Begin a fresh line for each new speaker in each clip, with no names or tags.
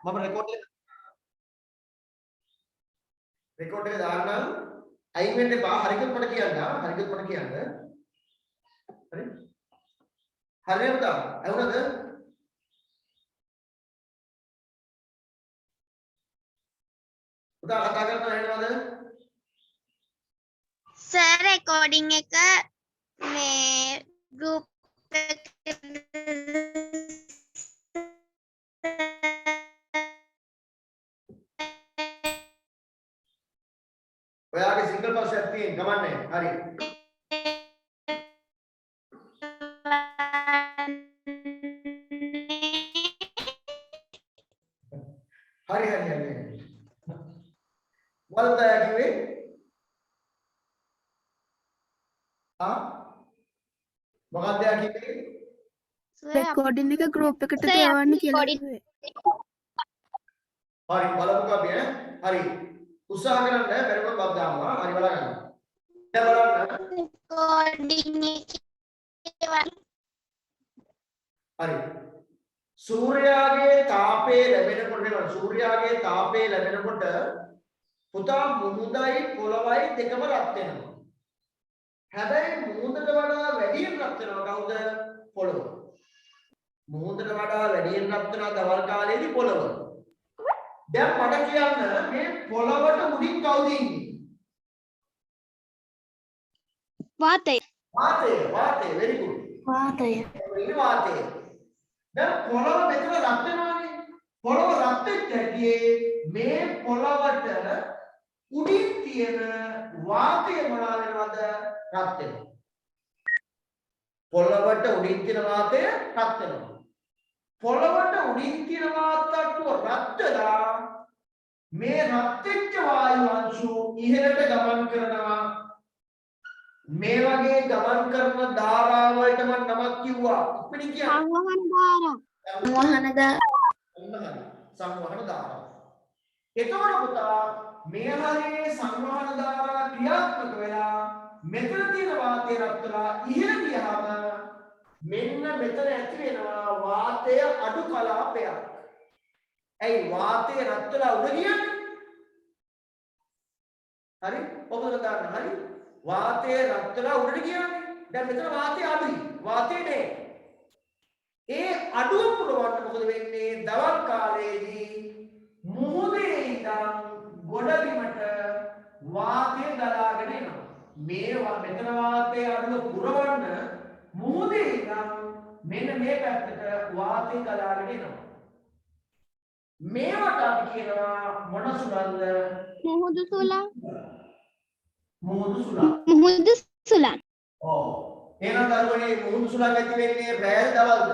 මම රෙකෝඩ් එක දාන්නම්. අයින් වෙන්න එපා. හරියට මට කියන්න. හරියට මට කියන්න. හරි? හරියට පුතා. ඇහුණද? පුතා කතා කරනවා ඇහෙනවද?
සර් රෙකෝඩින් එක මේ ගෲප්
ඔයාගේ සිංගල් පස්සයක් තියෙන ගමන්නේ. හරි. හරි. මොකද කිව්වේ? මොකක්ද කිව්වේ?
රෙකෝඩින් එක ගෲප් එකට දාන්න කියලා කිව්වේ.
හරි බලමුකෝ අපි හරි. උත්සාහ කරන්න බැරිවොත් බබ් දානවා. හරි බලන්න. දැන් බලන්න.
රෙකෝඩින් එකේ
හරි. සූර්යාගේ තාපය ලැබෙනකොට පුතා මුහුදයි පොළවයි දෙකම රත් වෙනවා. හැබැයි මුහුදට වඩා වැඩියෙන් රත් වෙනවා කවුද? පොළව. මුහුදට වඩා වැඩියෙන් රත් වෙනවා දවල් කාලේදී පොළව. දැන් මට කියන්න මේ පොළවට උඩින් කවුද ඉන්නේ?
වාතය.
වාතය very good.
වාතය.
වාතය. දැන් පොළව මෙතන රත් වෙනවානේ. පොළව රත් වෙච්ච හැටියේ මේ පොළවට උඩින් තියෙන වාතය මොනවා වෙනවද? රත් වෙනවා. පොළවට උඩින් තියෙන වාතය රත් වෙනවා. පොළවට උඩින් තියෙන වාතයට්ටුව රත් වෙලා මේ රත් වෙච්ච වායු අංශු ඉහළට ගමන් කරනවා. මේ වගේ ගමන් කරන ධාරාවලට මම නමක් කිව්වා. ඉක්මනින් කියන්න. සංවහන ධාරා. එතකොට පුතා මේ හරියේ සංවහන ධාරා ක්‍රියාත්මක වෙලා මෙතන තියෙන වාතය රත් වෙලා ඉහළ ගියාම මෙන්න මෙතන ඇති වෙනවා වාතය අඩු කලාපයක්. ඇයි වාතය රත් වෙලා උඩ ගියන්නේ? හරි? ඔබට ගන්න හරි? වාතය රත් වෙලා උඩට ගියානේ. දැන් මෙතන වාතය අඩුයි. වාතය නෑ. ඒ අඩුව පුරවන්න මොකද වෙන්නේ? දවල් කාලේදී මුහුදේ ඉඳන් ගොඩබිමට වාතය ගලාගෙන එනවා. මෙතන වාතය අඩුව පුරවන්න මුහුදේ ඉඳන් මෙන්න මේ පැත්තට වාතය ගලාගෙන එනවා. මේවට අපි කියනවා මොන සුළංද?
මුහුදු සුළං.
මුහුදු සුළං.
මුහුදු සුළං.
ඔව්. එහෙනම් දරුවනේ මුහුදු සුළං ඇති වෙන්නේ රැයද දවල්ද?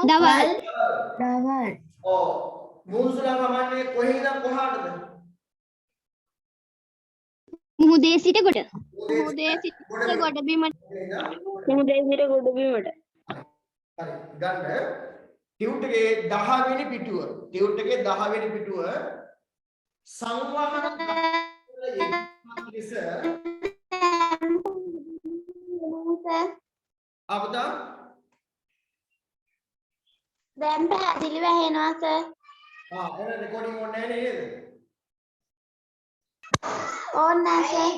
දවල්.
ඔව්. මුහුදු සුළං වමන්නේ කොහේ ඉඳන් කොහාටද?
මුහුදේ සිට කොට.
මුහුදේ සිට
ගොඩබිමට.
මුහුදේ සිට ගොඩබිමට.
හරි. ගන්න ටියුට් එකේ 10 වෙනි පිටුව. ටියුට් එකේ 10 වෙනි පිටුව සංවහන ලෙස අපදා
දැන් පැහැදිලිව ඇහෙනවා සර්.
එන රෙකෝඩින් ඕනේ නැහැ නේද?
ඕනේ සර්.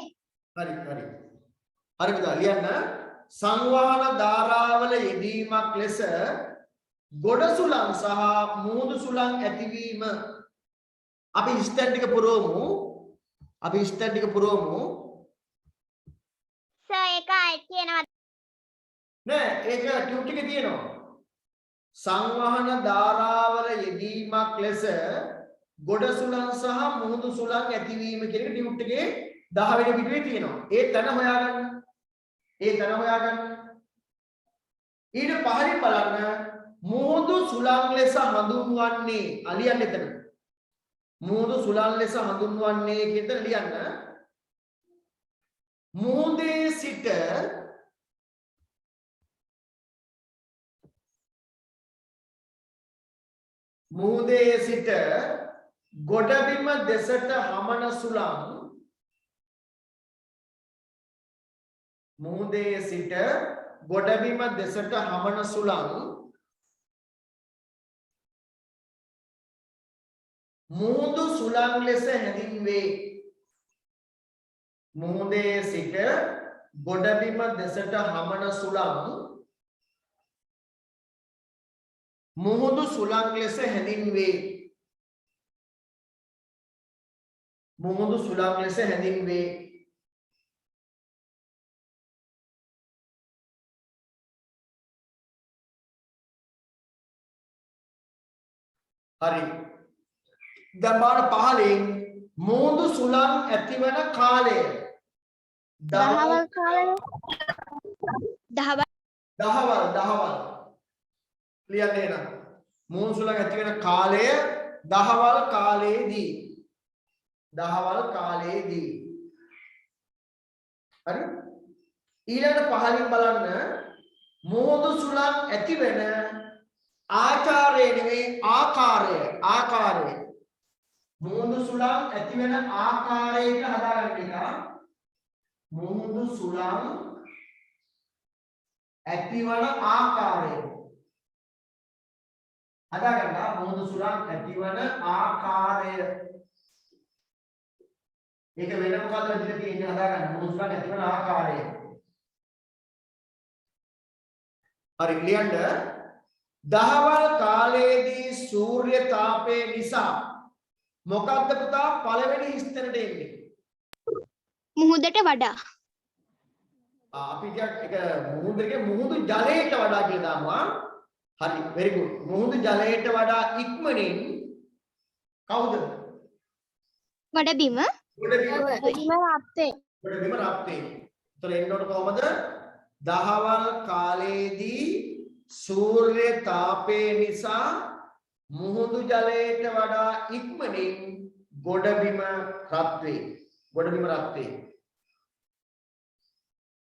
හරි. හරි පුතා ලියන්න. සංවහන ධාරාවල යෙදීමක් ලෙස ගොඩ සුළං සහ මුහුදු සුළං ඇතිවීම. අපි ස්ටැට් එක පුරවමු.
සර් ඒක ආයෙත් කියනවා.
නෑ ඒක ටියුට් එකේ තියෙනවා. සංවහන ධාරාවල යෙදීමක් ලෙස ගොඩ සුළං සහ මුහුදු සුළං ඇතිවීම කියන එක ටියුට් එකේ 10 වෙනි පිටුවේ තියෙනවා. ඒ තැන හොයාගන්න. ඊට පහරින් බලන්න මුහුදු සුළං ලෙස හඳුන්වන්නේ අලියන්න එතන. මුහුදු සුළං ලෙස හඳුන්වන්නේ කියන ලියන්න. මුහුදේ සිට ගොඩබිම දෙසට හමන සුළං. මුහුදේ සිට ගොඩබිම දෙසට හමන සුළං මුහුදු සුළං ලෙස හැඳින්වේ. මුහුදේ සිට ගොඩබිම දෙසට හමන සුළං මුහුදු සුළං ලෙස හැඳින්වේ. මුහුදු සුළං ලෙස හැඳින්වේ. හරි. දැන් බලන්න පහලින් මුහුදු සුළං ඇතිවන කාලය.
දහවල් කාලය.
දහවල් ලියන්නේ නම් මුහුදු සුළං ඇති වෙන කාලය දහවල් කාලයේදී. හරි. ඊළඟ පහලින් බලන්න මුහුදු සුළං ඇති වෙන ආකාරය නෙවෙයි ආකාරය. මුහුදු සුළං ඇති වෙන ආකාරය කියලා හදාගන්න එක. මුහුදු සුළං ඇතිවන ආකාරය හදාගන්න. මුහුදු සුළං ඇතිවන ආකාරය ඒක වෙන මොකක්ද විදිහට තියෙන්නේ හදාගන්න. මුහුදු සුළං ඇතිවන ආකාරය. හරි ලියන්න. දහවල් කාලයේදී සූර්ය තාපය නිසා මොකක්ද පුතා පළවෙනි ස්ථනට එන්නේ?
මුහුදට වඩා.
අපි ටිකක් ඒක මුහුදු ජලයට වඩා කියලා දානවා. හරි very good. මුහුදු ජලයට වඩා ඉක්මනින් කවුද?
ගොඩබිම
ගොඩබිම රත් වේ. ඒතර එන්නකොට කොහමද? දහවල් කාලයේදී සූර්ය තාපය නිසා මුහුදු ජලයට වඩා ඉක්මනින් ගොඩබිම රත් වේ.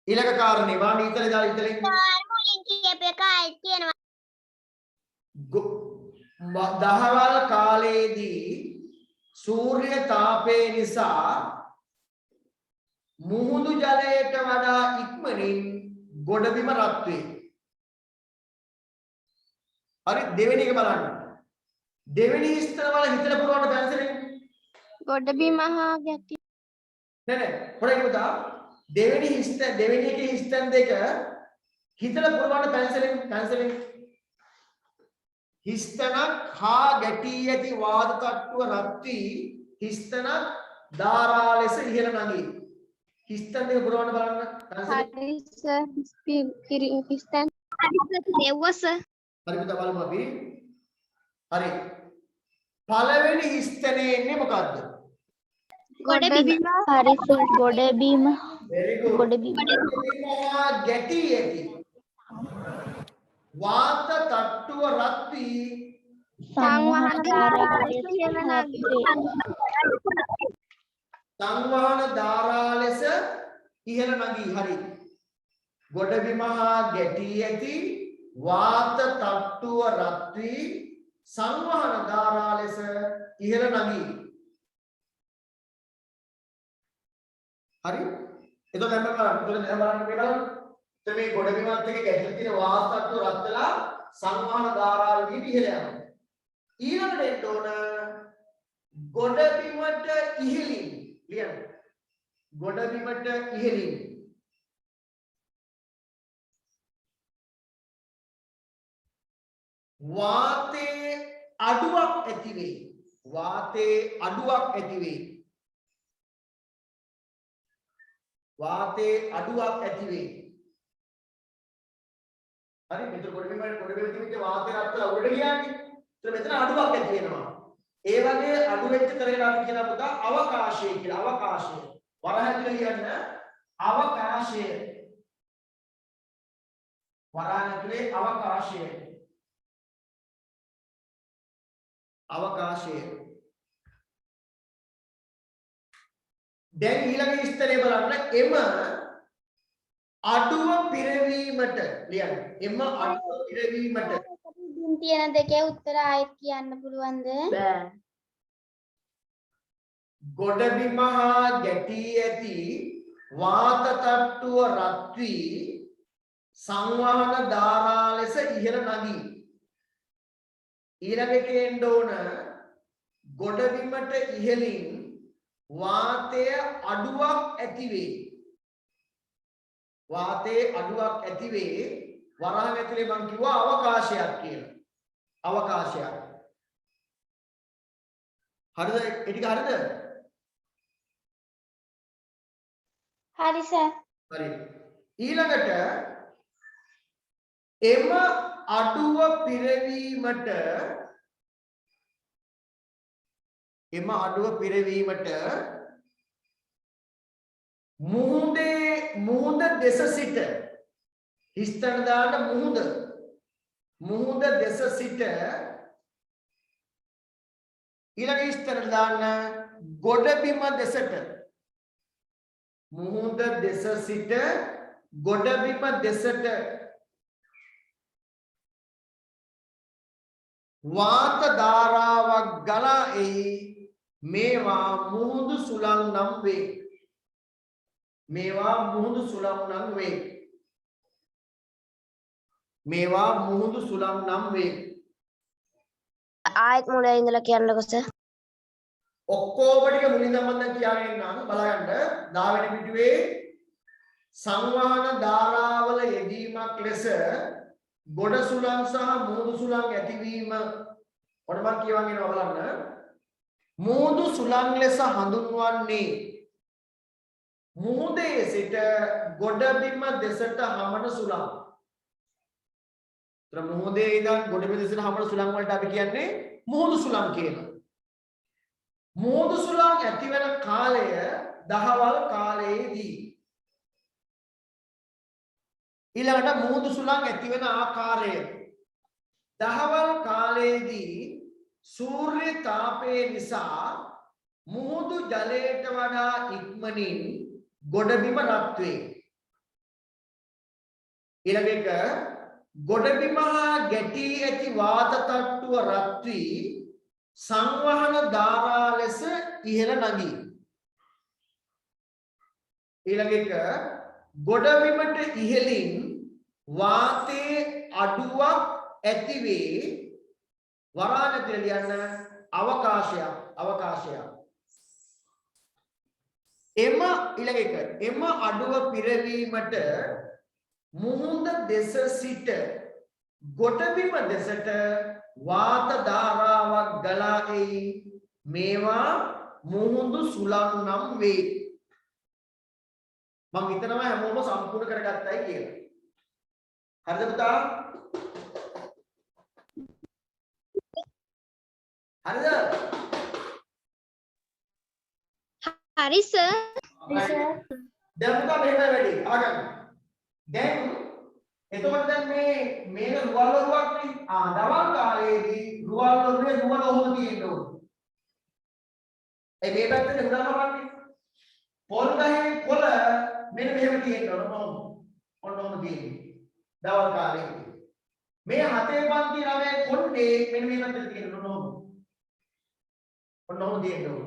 ඊළඟ කාරණේ වාණි ඉතලින්
මුලින් කියපු එක ආයෙත් කියනවා.
දහවල් කාලයේදී සූර්ය තාපය නිසා මුහුදු ජලයට වඩා ඉක්මනින් ගොඩබිම රත් වේ. හරි දෙවෙනි එක බලන්න. දෙවෙනි ස්ථනවල හිතලා පුරවන්න පැන්සලෙන්.
ගොඩබිම හා ගැටි.
නෑ හොරේ පුතා. දෙවෙනි එකේ ස්ථන දෙක හිතලා පුරවන්න පැන්සලෙන්. හිස්තනක් හා ගැටී ඇති වාද තට්ටුව රත් වී හිස්තනක් ධාරා ලෙස ඉහළ නගී. හිස්තන දෙක පුරවන්න බලන්න.
හරි සර්. හිස්තන. හරි සර්.
හරි පුතා බලමු අපි. හරි. පළවෙනි ස්ථනේ එන්නේ මොකද්ද?
ගොඩබිම. හරි සර්. ගොඩබිම.
very good.
ගොඩබිම.
ගැටි ඇති වාත තට්ටුව රත් වී
සංවහන
ධාරා ලෙස ඉහළ නගී. හරි. ගොඩබිම හා ගැටි ඇති වාත තට්ටුව රත් වී සංවහන ධාරා ලෙස ඉහළ නගී. හරි. එතකොට දැන් බලන්න. මේ ගොඩබිමත් එක්ක ගැටලා තියෙන වාත තට්ටුව රත් වෙලා සංවහන ධාරාව විදිහට ඉහළ යනවා. ඊළඟට එන්න ඕන ගොඩබිමට ඉහළින් ලියන්න. ගොඩබිමට ඉහළින් වාතයේ අඩුවක් ඇති වේ. හරි මෙතන ගොඩබිම තිබිච්ච වාතය රත් වෙලා උඩට ගියානේ. ඒතර මෙතන අඩුවක් ඇති වෙනවා. ඒ වගේ අඩු වෙච්ච තරකට අපි කියන පුතා අවකාශය කියලා. අවකාශය. වරහතුල කියන්න අවකාශය. වරහතුලේ අවකාශය. දැන් ඊළඟ ස්තරේ බලන්න එම අඩුව පිරවීමට ලියන්න. එම අඩුව පිරවීමට
දින් තියෙන දෙකේ උත්තර ආයෙත් කියන්න පුළුවන්ද?
බෑ.
ගොඩබිම හා ගැටී ඇති වාත තට්ටුව රත් වී සංවහන ධාරා ලෙස ඉහළ නගී. ඊළඟ එකේ එන්න ඕන ගොඩබිමට ඉහළින් වාතය අඩුවක් ඇති වේ. වාතයේ අඩුවක් ඇති වේ. වරහන් ඇතුලේ මං කිව්වා අවකාශයක් කියලා. අවකාශයක්. හරිද? ඒ ටික හරිද?
හරි සර්.
හරි. ඊළඟට එම අඩුව පිරවීමට මුහුද දෙස සිට හිස්තන දාන්න මුහුද දෙස සිට ඊළඟ හිස්තන දාන්න ගොඩබිම දෙසට මුහුද දෙස සිට ගොඩබිම දෙසට වාත ධාරාවක් ගලා එයි. මේවා මුහුදු සුළං නම් වේ. මේවා මුහුදු සුළං නම් වේ. මේවා මුහුදු සුළං නම් වේ.
ආයෙත් මුලින් ඉඳලා කියන්නකෝ සර්.
ඔක්කොම ටික මුලින්ම මම දැන් කියාගෙන යනවා බලන්න. 10 වෙනි පිටුවේ සංවහන ධාරාවල යෙදීමක් ලෙස ගොඩ සුළං සහ මුහුදු සුළං ඇතිවීම ඔන්න මම කියවන් එනවා බලන්න. මුහුදු සුළං ලෙස හඳුන්වන්නේ මුහුදේ සිට ගොඩබිම දෙසට හමන සුළං. තර මුහුදේ ඉඳන් ගොඩබිම දෙසට හමන සුළං වලට අපි කියන්නේ මුහුදු සුළං කියලා. මුහුදු සුළං ඇති වෙන කාලය දහවල් කාලයේදී. ඊළඟට මුහුදු සුළං ඇති වෙන ආකාරය දහවල් කාලයේදී සූර්ය තාපයේ නිසා මුහුදු ජලයට වඩා ඉක්මනින් ගොඩබිම රත් වේ. ඊළඟ එක ගොඩබිම හා ගැටී ඇති වාත තට්ටුව රත් වී සංවහන ධාරා ලෙස ඉහළ නගී. ඊළඟ එක ගොඩබිමට ඉහළින් වාතයේ අඩුවක් ඇති වේ. වරාන ඇතුළේ ලියන්න අවකාශයක්. එම ඊළඟ එක එම අඩුව පිරවීමට මුහුද දෙස සිට ගොඩබිම දෙසට වාත ධාරාවක් ගලා එයි. මේවා මුහුදු සුළං නම් වේ. මම හිතනවා හැමෝම සම්පූර්ණ කරගත්තයි කියලා. හරිද පුතා? හරිද?
හරි සර්.
දැන් පුතා මෙහෙම වැඩි. අහගන්න. දැන් එතකොට දැන් මේක රුවල් වරුවක් නේ. දවල් කාලේදී රුවල් වරුවේ රුවල ඔහොම තියෙන්න ඕනේ. ඒ මේ පැත්තේ උදාහරණයක් පොල් ගහේ කොළ මෙන්න මෙහෙම තියෙන්න ඕන. ඔන්නෝම තියෙන්නේ. දවල් කාලේදී. මේ හතේ පන්ති ළමයේ කොණ්ඩේ මෙන්න මේ පැත්තේ තියෙන්න ඕන. ඔන්නෝම තියෙන්න ඕන.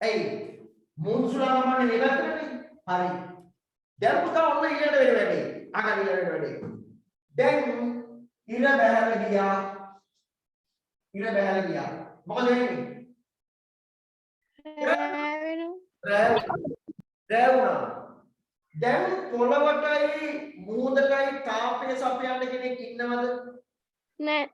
ඇයි? මුහුදු සුළං නමන්නේ මේ පැත්තේනේ. හරි. දැන් පුතා ඔන්න ඊළඟ වෙන වැඩේ. අග ඊළඟ වෙන වැඩේ. දැන් ඉර බහැලා ගියා. මොකද වෙන්නේ? රෑ වුණා. දැන් පොළවටයි මූදටයි තාපය සපයන්න කෙනෙක් ඉන්නවද? නෑ.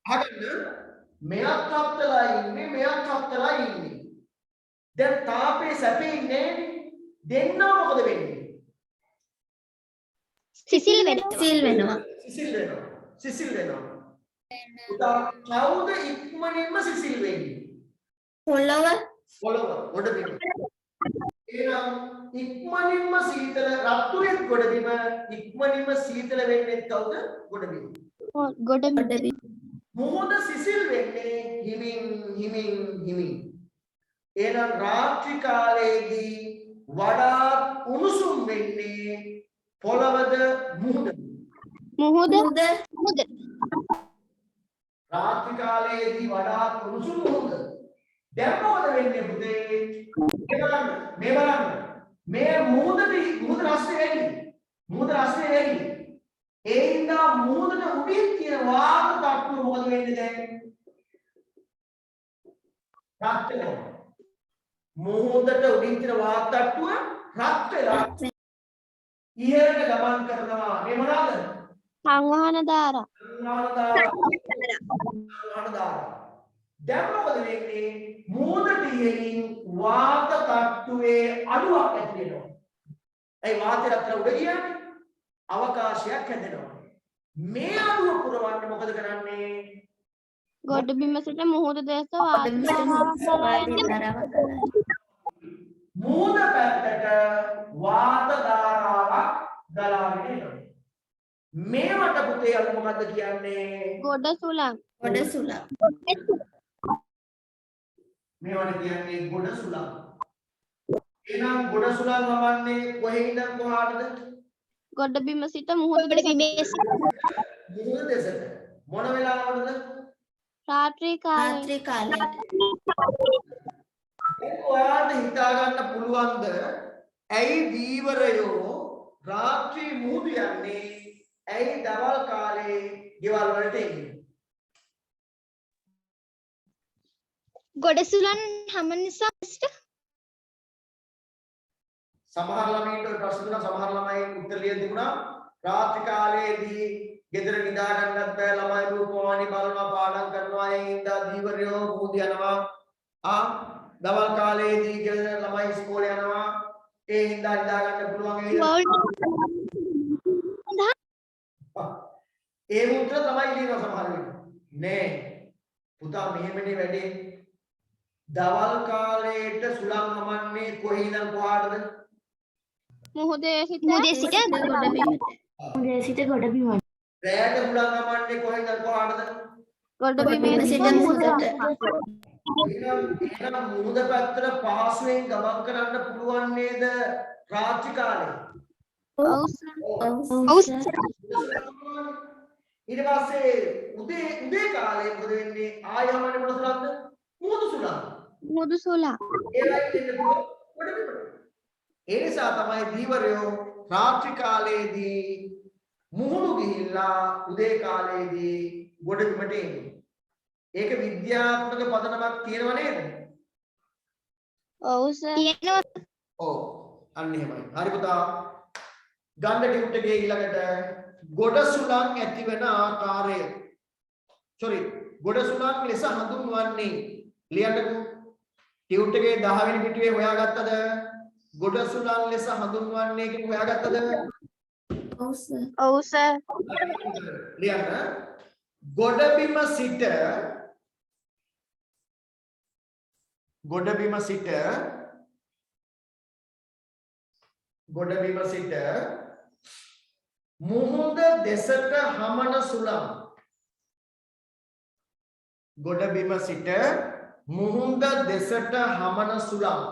අහගන්න මෙයක් හත්තලා ඉන්නේ. දැන් තාපේ සැපෙන්නේ නෑනේ. දෙන්නව මොකද වෙන්නේ?
සිසිල් වෙනවා.
සිසිල් වෙනවා. උදා කවුද ඉක්මනින්ම සිසිල් වෙන්නේ? පොළව ගොඩබිම. එහෙනම් ඉක්මනින්ම සීතල රත්තුරේ ගොඩබිම ඉක්මනින්ම සීතල වෙන්නේ කවුද? ගොඩබිම. මොහොත සිසිල් වෙන්නේ හිමින්. එහෙනම් රාත්‍රී කාලයේදී වඩා උණුසුම් වෙන්නේ පොළවද මුහුද? රාත්‍රී කාලයේදී වඩා උණුසුම් මුහුද. දැන් මොකද වෙන්නේ පුතේ? මේ බලන්න. මේ මුහුද රස්නේ වැඩි. ඒ හින්දා මුහුදට උඩින් තියෙන වාත තට්ටුව මොකද වෙන්නේ? දැන් රත් වෙනවා. මුහුදට උඩින් තියෙන වාත තට්ටුව රත් වෙලා ඉහළට ගමන් කරනවා. මේ මොනවාද?
සංවහන ධාරා.
සංවහන ධාරා. දැන් මොකද වෙන්නේ? මුහුදට ඉහළින් වාත තට්ටුවේ අඩුවක් ඇති වෙනවා. ඒ වාතය අතර උඩ කියන්නේ අවකාශයක් හැදෙනවා. මේ අඩුව පුරවන්න මොකද කරන්නේ?
ගොඩබිම සිට මුහුද දෙස
මුහුද පැත්තට වාත ධාරාවක් ගලාගෙන එනවා. මේවට පුතේ අපි මොකද්ද කියන්නේ?
ගොඩ සුළං.
මේවට කියන්නේ ගොඩ සුළං. එහෙනම් ගොඩ සුළං හමන්නේ කොහේ ඉඳන් කොහාටද?
ගොඩබිම සිට මුහුද දෙස
මුහුද දෙසට. මොන වෙලාවටද?
රාත්‍රී කාලේ.
ඔයාලට හිතා ගන්න පුළුවන්ද ඇයි දීවරයෝ රාත්‍රී මුහුද යන්නේ? ඇයි දවල් කාලේ ගෙවල් වලට එන්නේ?
ගොඩ සුළං හැම නිසා
සමහර ළමයින්ට ඔය ප්‍රශ්න දුන්නා. සමහර ළමයි උත්තර ලියලා තිබුණා රාත්‍රී කාලයේදී ගෙදර නිදා ගන්නත් බෑ. ළමයි රූපවාහිනී බලනවා, පාඩම් කරනවා. ඒ හින්දා දීවරයෝ මුහුද යනවා. දවල් කාලයේදී ගෙදර ළමයි ඉස්කෝලේ යනවා. ඒ හින්දා නිදා ගන්න පුළුවන්. ඒ උත්තර තමයි ලියනවා සමහර වෙලාවට. නෑ පුතා මෙහෙමනේ වැඩේ. දවල් කාලේට සුළං හමන්නේ කොහේ ඉඳන් කොහාටද?
මුහුදේ සිට ගොඩබිමට.
රැයට සුළං හමන්නේ කොහේ ඉඳන් කොහාටද?
ගොඩබිම සිට මුහුදට.
එහෙනම් මුහුද පැත්තට පහසුවෙන් ගමන් කරන්න පුළුවන් නේද රාත්‍රී කාලේ?
ඔව්.
ඊට පස්සේ උදේ කාලේ මොකද වෙන්නේ? ආයෙ හමන්නේ මොන සුළංද? මුහුදු සුළං.
මුහුදු සුළං.
ඒවයි දෙන්න පුළුවන් ගොඩබිමට. ඒ නිසා තමයි දීවරයෝ රාත්‍රී කාලයේදී මුහුණු ගිහිල්ලා උදේ කාලයේදී ගොඩබිමට එන්නේ. ඒක විද්‍යාත්මක පදනමක් තියෙනව නේද?
ඔව් සර්. තියෙනවා.
ඔව්. අන්න එහෙමයි. හරි පුතා. ගන්න ටියුට් එකේ ඊළඟට ගොඩ සුළං ඇතිවන ආකාරය. ගොඩ සුළං ලෙස හඳුන්වන්නේ ලියන්නකෝ. ටියුට් එකේ 10 වෙනි පිටුවේ හොයාගත්තද? ගොඩ සුළං ලෙස හඳුන්වන්නේ කියන හොයාගත්තද?
ඔව් සර්.
ලියන්න. ගොඩබිම සිට මුහුද දෙසට හමන සුළං. ගොඩබිම සිට මුහුද දෙසට හමන සුළං.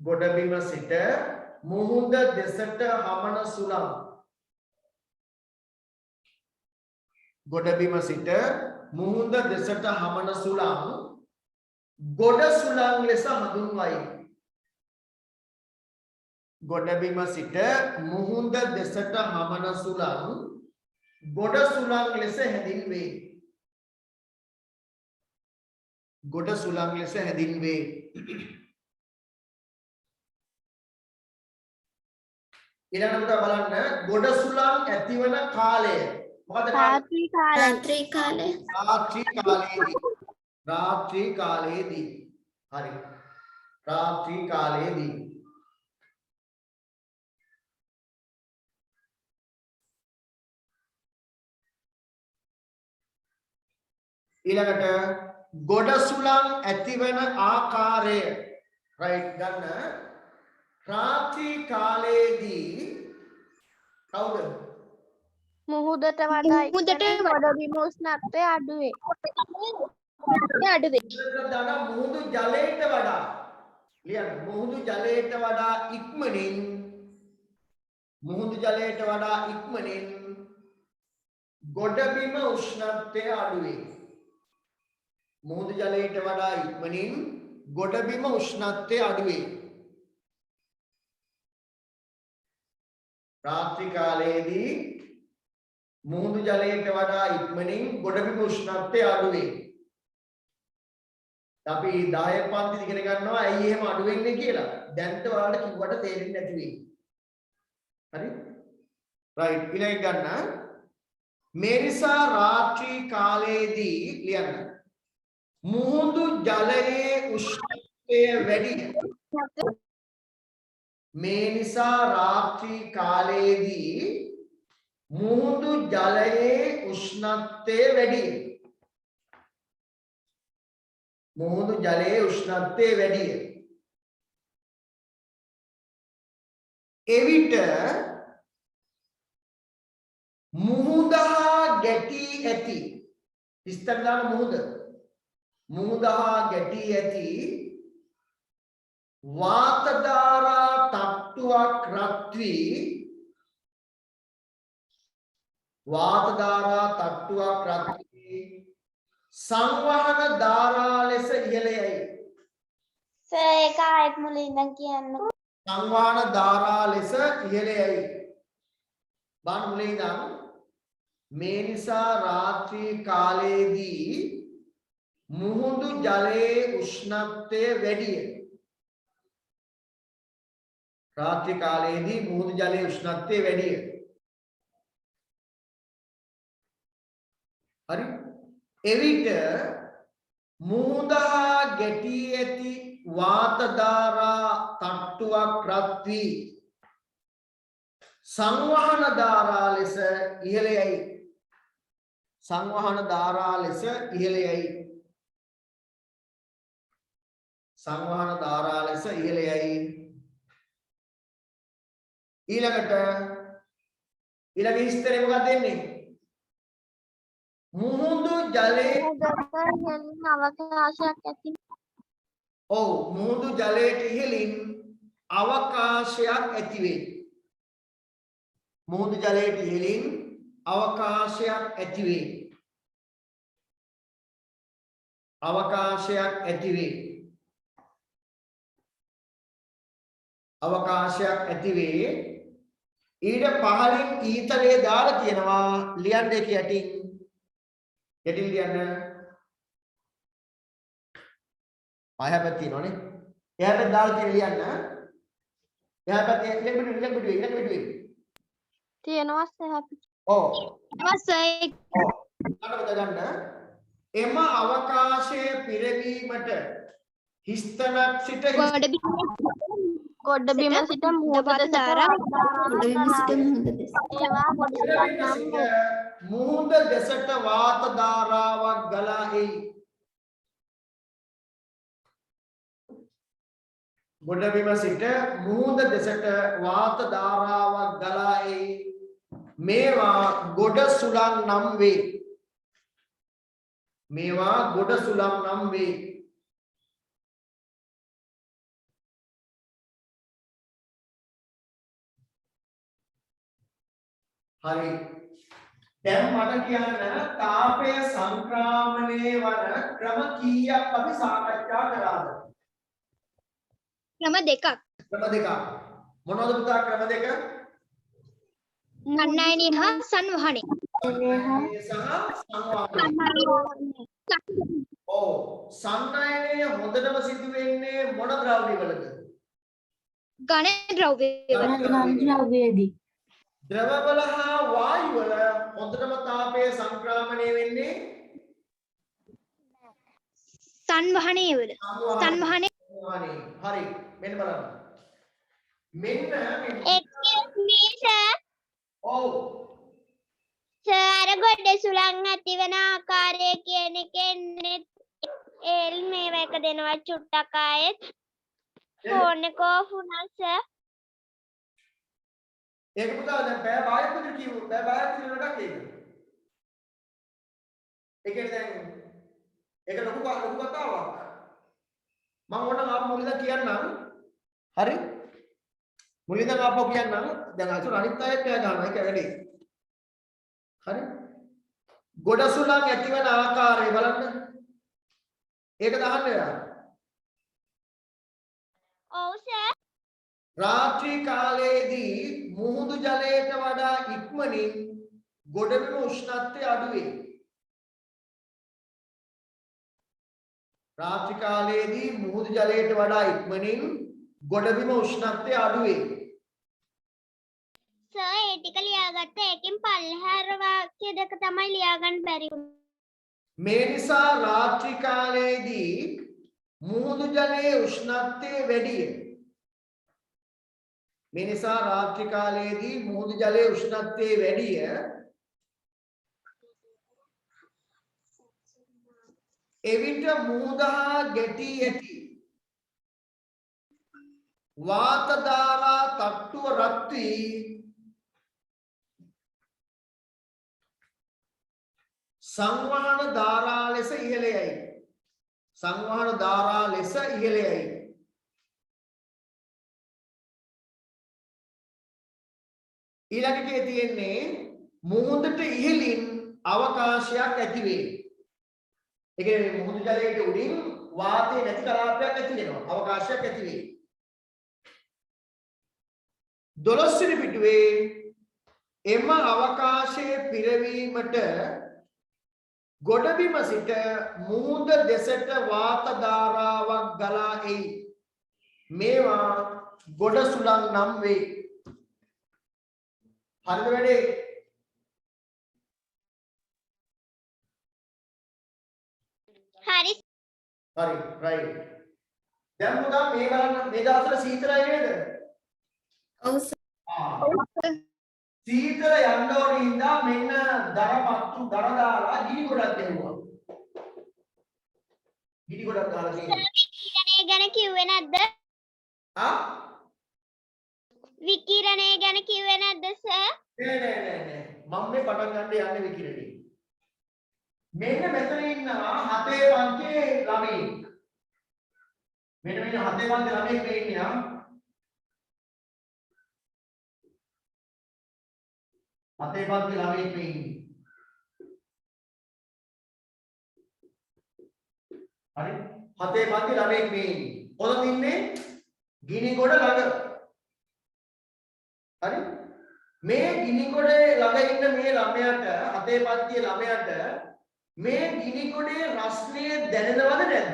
ගොඩබිම සිට මුහුද දෙසට හමන සුළං. ගොඩබිම සිට මුහුද දෙසට හමන සුළං ගොඩ සුළං ලෙස හඳුන්වයි. ගොඩබිම සිට මුහුද දෙසට හමන සුළං ගොඩ සුළං ලෙස හැඳින්වේ. ගොඩ සුළං ලෙස හැඳින්වේ. ඊළඟට බලන්න ගොඩ සුළං ඇතිවන කාලය. මොකද
රාත්‍රී කාලේ.
රාත්‍රී කාලයේදී. හරි. රාත්‍රී කාලයේදී. ඊළඟට ගොඩ සුළං ඇතිවන ආකාරය. රයිට් ගන්න. රාත්‍රී කාලයේදී කවුද?
මුහුදට වඩා ගොඩබිම උෂ්ණත්වය අඩු වේ.
මුහුදු ජලයට වඩා ලියන්න. මුහුදු ජලයට වඩා ඉක්මනින් ගොඩබිම උෂ්ණත්වය අඩු වේ. මුහුදු ජලයට වඩා ඉක්මනින් ගොඩබිම උෂ්ණත්වය අඩු වේ. රාත්‍රී කාලයේදී මුහුදු ජලයට වඩා ඉක්මනින් ගොඩබිම උෂ්ණත්වය අඩු වේ. අපි 10 පන්ති ඉගෙන ගන්නවා ඇයි එහෙම අඩු වෙන්නේ කියලා. දැන්ට ඔයාලට කිව්වට තේරෙන්නේ නැති වෙයි. හරි? රයිට් ඊළඟ ගන්න. මේ නිසා රාත්‍රී කාලයේදී ලියන්න. මුහුදු ජලයේ උෂ්ණත්වය වැඩි. මේ නිසා රාත්‍රී කාලයේදී මුහුදු ජලයේ උෂ්ණත්වය වැඩි. මුහුදු ජලයේ උෂ්ණත්වය වැඩි. එවිට මුහුද හා ගැටී ඇති ඉස්තරදාන මුහුද හා ගැටී ඇති වාත ධාරා තට්ටුවක් රත් වී සංවහන ධාරා ලෙස ඉහළ යයි.
සර් ඒක ආයෙත් මුලින් ඉඳන් කියන්න.
සංවහන ධාරා ලෙස ඉහළ යයි. බාන මුලින් ඉඳන් මේ නිසා රාත්‍රී කාලයේදී මුහුදු ජලයේ උෂ්ණත්වය වැඩිය. රාත්‍රී කාලයේදී මුහුදු ජලයේ උෂ්ණත්වය වැඩිය. හරි? එවිට මුහුද හා ගැටී ඇති වාත ධාරා තට්ටුවක් රත් වී සංවහන ධාරා ලෙස ඉහළ යයි. සංවහන ධාරා ලෙස ඉහළ යයි. සංවහන ධාරා ලෙස ඉහළ යයි. ඊළඟ විස්තරය මොකක්ද දෙන්නේ? මුහුදු ජලයේ
අවකාශයක් ඇති.
ඔව් මුහුදු ජලයට ඉහළින් අවකාශයක් ඇති වේ. මුහුදු ජලයට ඉහළින් අවකාශයක් ඇති වේ. අවකාශයක් ඇති වේ. අවකාශයක් ඇති වේ. ඊට පහළින් ඊතලයේ දාලා තියෙනවා ලියන්න එක යටින්. යටින් ලියන්න. පහපැත්ත තියෙනවනේ. එහා පැත්ත දාලා තියෙන ලියන්න. එහා පැත්තේ ඊළඟ පිටුවේ.
තියෙනවා සර්.
ඔව්.
සර්
ගන්න. එම අවකාශයේ පිරවීමට හිස්තනක් සිට
ගොඩබිම සිට මුහුද
මුහුද දෙසට වාත ධාරාවක් ගලා එයි. ගොඩබිම සිට මුහුද දෙසට වාත ධාරාවක් ගලා එයි. මේවා ගොඩ සුළං නම් වේ. මේවා ගොඩ සුළං නම් වේ. හරි. දැන් මට කියන්න තාපය සංක්‍රමණය වන ක්‍රම කීයක් අපි සාකච්ඡා කරාද?
ක්‍රම දෙකක්.
ක්‍රම දෙකක්. මොනවද පුතා ක්‍රම දෙක?
සන්නයනය හා සංවහනය.
ඔව් සන්නයනය හොඳටම සිදු වෙන්නේ මොන ද්‍රව්‍ය වලද?
ඝන ද්‍රව්‍ය වල.
ද්‍රවවල හා වායු වල හොඳටම තාපය සංක්‍රමණය වෙන්නේ
සංවහනය වල. සංවහනය.
හරි. මෙන්න බලන්න. මෙන්න
excuse me sir.
ඔව්.
සර් ගොඩ සුළං ඇති වෙන ආකාරය කියන එකෙන්නේ එල් මේව එක දෙනවා චුට්ටක් ආයෙත් ෆෝන් එක ඕෆ් වුණා සර්.
ඒක පුතා දැන් බෑ බායක් විතර කියමු. බෑ බායක් විතර වැඩක් ඒක. ඒකේ දැන් ඒක ලොකු කතාවක්. මම ඕනනම් ආපහු මුලින්ම කියන්නම්. හරි? මුලින්ම ආපහු කියන්නම්. දැන් අසුර අනිත් අයත් එයා ගන්නවා. ඒක වැඩි. හරි? ගොඩ සුළං ඇතිවන ආකාරය බලන්න. ඒක දහන්න එයා.
ඔව් සර්.
රාත්‍රී කාලයේදී මුහුදු ජලයට වඩා ඉක්මනින් ගොඩබිම උෂ්ණත්වය අඩු වේ. රාත්‍රී කාලයේදී මුහුදු ජලයට වඩා ඉක්මනින් ගොඩබිම උෂ්ණත්වය අඩු වේ.
සර් ඒ ටික ලියාගත්ත එකකින් පල්ලෙහාර වාක්‍ය දෙක තමයි ලියාගන්න බැරි වුනේ.
මේ නිසා රාත්‍රී කාලයේදී මුහුදු ජලයේ උෂ්ණත්වය වැඩිය. මේ නිසා රාත්‍රී කාලයේදී මුහුදු ජලයේ උෂ්ණත්වය වැඩිය. එවිට මුහුද හා ගැටී ඇති වාත ධාරා තට්ටුව රත් වී සංවහන ධාරා ලෙස ඉහළ යයි. සංවහන ධාරා ලෙස ඉහළ යයි. ඊළඟට තියෙන්නේ මුහුදට ඉහළින් අවකාශයක් ඇති වේ. ඒ කියන්නේ මුහුදු ජලයේ උඩින් වාතය නැති කලාපයක් ඇති වෙනවා. අවකාශයක් ඇති වේ. 12 වෙනි පිටුවේ එම අවකාශයේ පිරවීමට ගොඩබිම සිට මුහුද දෙසට වාත ධාරාවක් ගලා එයි. මේවා ගොඩ සුළං නම් වේ. හරිද වැඩේ?
හරි.
හරි රයිට්. දැන් පුතා මේ බලන්න මේ දවස්වල සීතලයි නේද?
ඔව් සර්.
සීතල යන්න ඕනේ ඉඳා මෙන්න දරපත්තු දර දාලා ගිනි ගොඩක් දෙවුවා. ගිනි ගොඩක් දාලා තියෙනවා.
විකිරණය ගැන කිව්වේ නැද්ද?
ආ?
විකිරණය ගැන කිව්වේ නැද්ද සර්?
නෑ. මම මේ පටන් ගන්න යන්නේ විකිරණේ. මෙන්න මෙතන ඉන්නවා 7 පන්තියේ ළමයි. මෙන්න 7 පන්තියේ ළමයි මේ ඉන්නවා. හතේ පන්ති ළමයි මේ ඉන්නේ. හරි? හතේ පන්ති ළමයි මේ ඉන්නේ. කොතනද ඉන්නේ? ගිනිගොඩ ළඟ. හරි? මේ ගිනිගොඩේ ළඟ ඉන්න මේ ළමයාට හතේ පන්තියේ ළමයාට මේ ගිනිගොඩේ රස්නේ දැනෙනවද නැද්ද?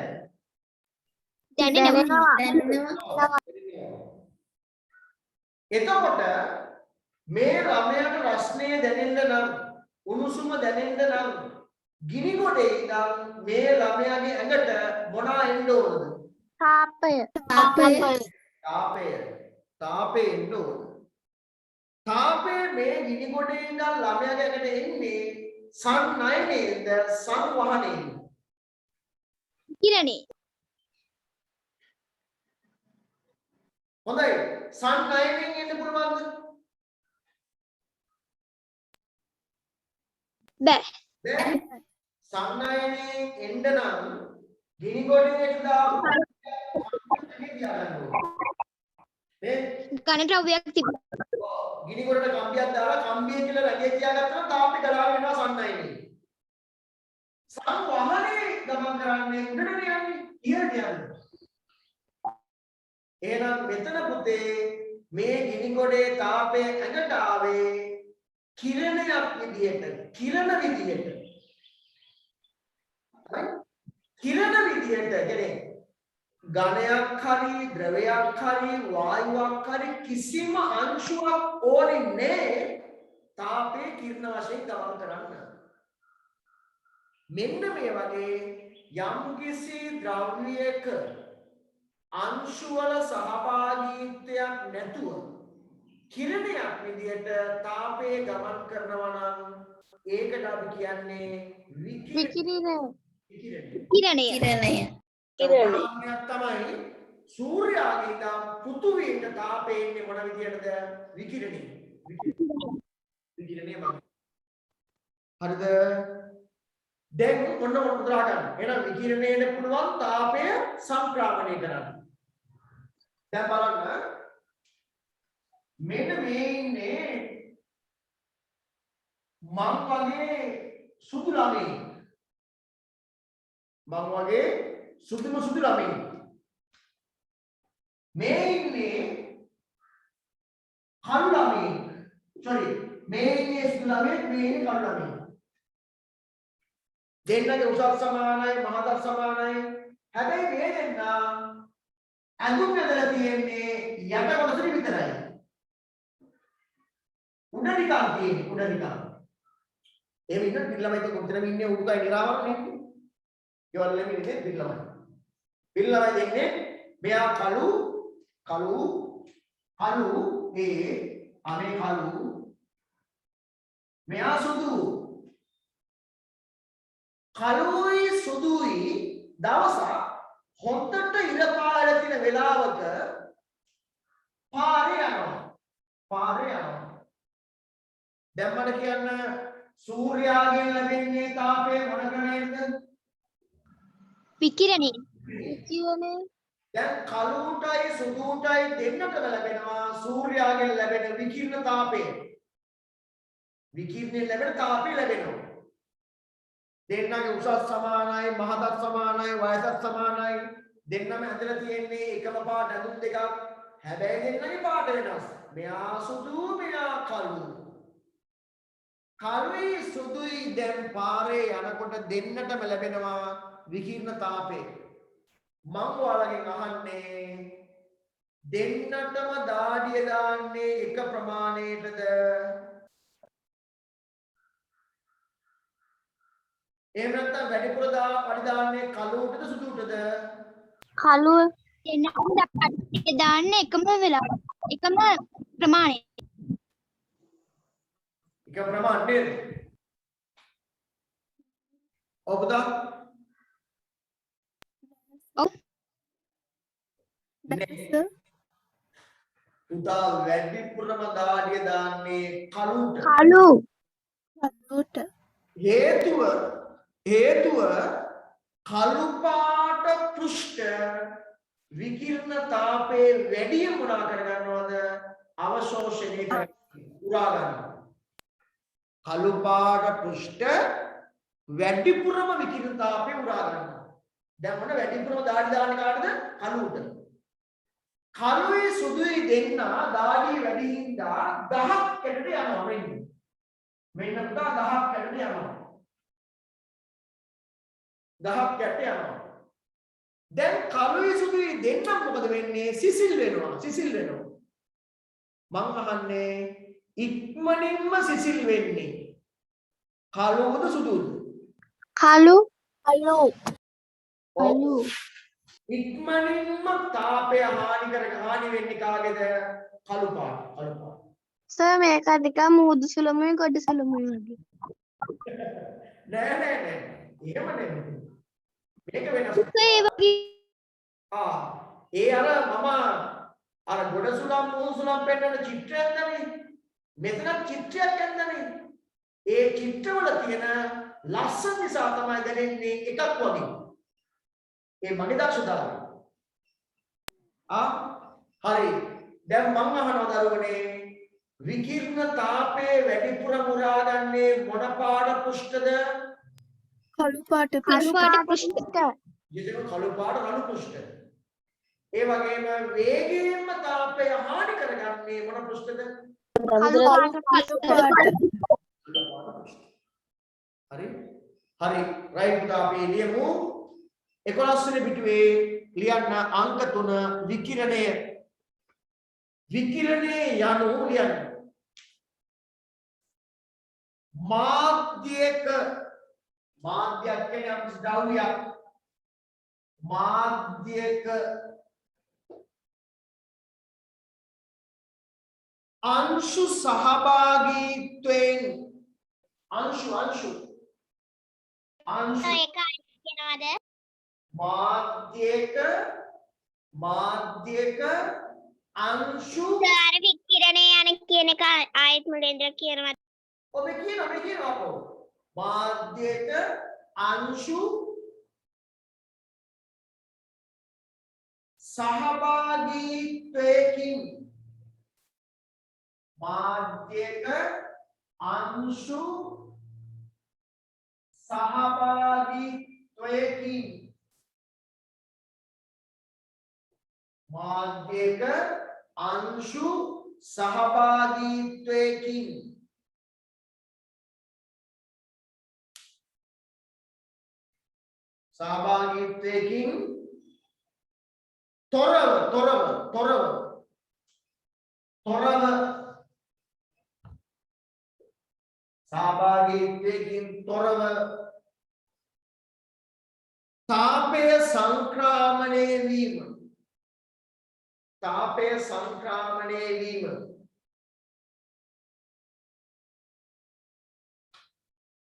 දැනෙනවා.
එතකොට මේ ළමයාට රස්නේ දැනෙන්න නම් උණුසුම දැනෙන්න නම් ගිනිගොඩේ ඉඳන් මේ ළමයාගේ ඇඟට මොනවා එන්න ඕනද?
තාපය.
තාපය එන්න ඕන. තාපය මේ ගිනිගොඩේ ඉඳන් ළමයාගේ ඇඟට එන්නේ සංනයනේද සංවහනේද?
විකිරණේ.
හොඳයි. සංනයනෙන් එන්න පුළුවන්ද?
බෑ.
සංනයනේ එන්න නම් ගිනිගොඩේට දාපු
ඝන ද්‍රව්‍යයක් තිබුණා.
ගිනිගොඩට කම්බියක් දාලා කම්බිය කියලා රැගේ තියාගත්තම තාප්පි ගලාගෙන යනවා සංනයනේ. සංවහනේ ගමන් කරන්නේ උඩට යන්නේ ඉහළට යන්නේ. එහෙනම් මෙතන පුතේ මේ ගිනිගොඩේ තාපය ඇඟට ආවේ කිරණයක් විදියට කිරණ විදියට කියන්නේ ඝනයක් හරි ද්‍රවයක් හරි වායුවක් හරි කිසිම අංශුවක් ඕනේ නැහැ තාපේ කිරණ වශයෙන් ගමන් කරන්න. මෙන්න මේ වගේ යම්කිසි ද්‍රව්‍යයක අංශු වල සහභාගීත්වයක් නැතුව කිරණයක් විදියට තාපයේ ගමන් කරනවා නම් ඒකට අපි කියන්නේ විකිරණය. තමයි සූර්යාගේ ඉඳන් පෘථුවියට තාපය එන්නේ මොන විදියටද? විකිරණය. විකිරණය මම. හරිද? දැන් ඔන්න උදාහ ගන්න. එහෙනම් විකිරණයට පුළුවන් තාපය සංක්‍රමණය කරන්න. දැන් බලන්න මෙන්න මේ ඉන්නේ මං වගේ සුදු ළමයි. මං වගේ සුදු ළමයි. මේ ඉන්නේ කළු ළමයි. sorry මේ ඉන්නේ සුදු ළමයෙක් මේ ඉන්නේ කළු ළමයෙක්. දෙන්නගේ උසස් සමානයි මහතත් සමානයි. හැබැයි මේ දෙන්න ඇඳුම් ඇඳලා තියෙන්නේ යට කොටසට විතරයි. උඩ නිකන් තියෙන්නේ උඩ නිකන්. එහෙම ඉන්න පිළමයි කොතනම ඉන්නේ උඩුකය නිරාවරණය ඉන්නේ. ඒවලෙම ඉන්නේ පිළමයි. පිළමයි දෙන්නේ මෙයා කළු ඒ අනේ කළු මෙයා සුදු කළුයි සුදුයි දවසක් හොඳට ඉර පාරේ තියෙන වෙලාවක පාරේ යනවා දැන් මට කියන්න සූර්යාගෙන් ලැබෙන්නේ තාපය මොන ක්‍රමයකද
විකිරණේ
දැන් කළුටයි සුදුටයි දෙන්නටම ලැබෙනවා සූර්යාගෙන් ලැබෙන විකිරණ තාපය විකිරණයෙන් ලැබෙන තාපය ලැබෙනවා දෙන්නගේ උසස් සමානයි මහතත් සමානයි වයසත් සමානයි දෙන්නම ඇදලා තියෙන්නේ එකම පාට ඇඳුම් දෙකක් හැබැයි දෙන්නගේ පාට වෙනස් මෙයා සුදු මෙයා කළුයි සුදුයි දැන් පාරේ යනකොට දෙන්නටම ලැබෙනවා විකිරණ තාපය මම ඔයාලගෙන් අහන්නේ දෙන්නටම දාඩිය දාන්නේ එක ප්‍රමාණයටද එහෙම නැත්නම් වැඩිපුර පඩි දාන්නේ කළුටද සුදුටද
කළු දෙන්නම දාන්නේ දාන්නේ එකම වෙලාව එකම ප්‍රමාණය
එක ප්‍රමාණයද ඔබද උදා වැඩිපුරම දාඩිය දාන්නේ කළුට හේතුව කළු පාට පෘෂ්ඨ විකිරණ තාපයේ වැඩි මොනා කරගන්නවද අවශෝෂණය කරගන්න උරා ගන්නවා කළු පාට පෘෂ්ඨ වැඩිපුරම විකිරණ තාපය උරා ගන්නවා දැන් මොන වැඩිපුරම දාඩි දාන්නේ කාටද කළුට කළුයි සුදුයි දෙන්න දාඩි වැඩි හින්දා 10ක් කැටට යනවා මෙන්න පුතා 10ක් කැටට යනවා 10ක් කැට යනවා දැන් කළුයි සුදුයි දෙන්නම මොකද වෙන්නේ සිසිල් වෙනවා මං අහන්නේ ඉක්මනින්ම සිසිල් වෙන්නේ කළුද සුදුද
කළු
ඉක්මනින්ම තාපය හානි වෙන්නේ කාගේද කළු පාට
සර් මේක නිකන් මූදු සුලමුයි ගොඩ සුලමුයි වගේ
නෑ එහෙම නෙමෙයි මේක වෙනස්
ඒ වගේ
ඒ අර මම අර ගොඩ සුලම් මූදු සුලම් පෙන්නන චිත්‍රයක් නැනේ මෙතන චිත්‍රයක් නැන්නේ ඒ චිත්‍රවල තියෙන ලස්සන නිසා තමයි දැනෙන්නේ එකක් වගේ ඒ මගේ දක්ෂතාවය හරි දැන් මම අහනවා දරුවනේ විකිරණ තාපයේ වැඩිපුර මුරාගන්නේ මොන පාට පෘෂ්ඨද
කළු පාට
පෘෂ්ඨ
යෙදෙන කළු පාට රළු පෘෂ්ඨ ඒ වගේම වේගයෙන්ම තාපය හානි කරගන්නේ මොන පෘෂ්ඨද
කළු පාට
හරි රයිට් පුතා අපි ලියමු 11 වෙනි පිටුවේ ලියන්න අංක 3 විකිරණය යනු ලියන්න මාධ්‍යයක් කියන්නේ අපි ද්‍රව්‍යයක් මාධ්‍යක අංශු සහභාගීත්වයෙන් අංශු
ඒක කියනවාද
මාධ්‍යක අංශු
සර් විකිරණය යන කියන එක ආයත් මුලෙන්ද කියනවා
ඔබ කියනවා කො මාධ්‍යක අංශු සහභාගීත්වයකින් මාධ්‍යක අංශු සහභාගීත්වයකින් මාධ්‍යක අංශු සහභාගීත්වයකින් සහභාගීත්වයකින් තොරව සහභාගීත්වයකින් තොරව තාපය සංක්‍රමණය වීම තාපය සංක්‍රමණය වීම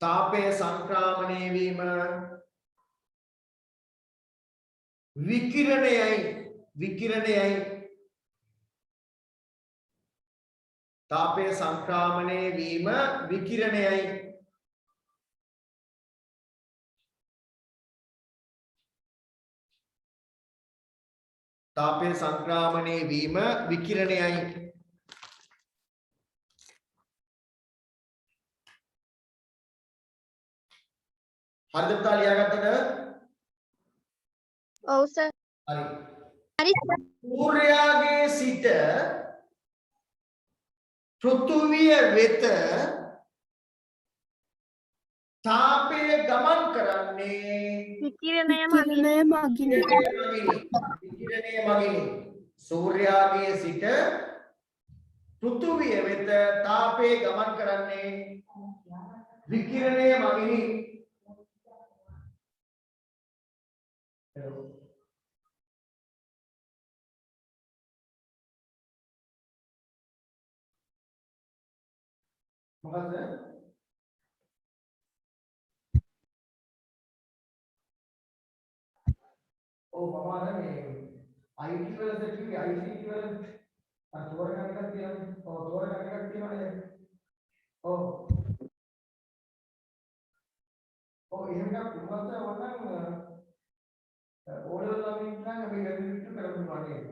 තාපය සංක්‍රමණය වීම විකිරණයයි තාපය සංක්‍රමණය වීම විකිරණයයි තාපය සංක්‍රමණය වීම විකිරණයයි හරිද පුතා ලියාගත්තද?
ඔව් සර්.
හරි. සූර්යාගේ සිට පෘථුවිය වෙත තාපය ගමන් කරන්නේ
විකිරණය
මගිනේ.
විකිරණය මගිනි. සූර්යාගේ සිට පෘථුවිය වෙත තාපය ගමන් කරන්නේ විකිරණය මගිනි. මොකද? ඔව් මම අර මේ IT වල කිව්වේ ICT වල අර තෝරගන්න එකක් තියෙනවා. ඔව් තෝරගන්න එකක් තියෙනවා නේද? ඔව්. ඔව් එහෙම එකක් වුණාත් වුණාම ඕලෙවල් ළමින් නම් අපි වැඩි කරගන්නවා නේද?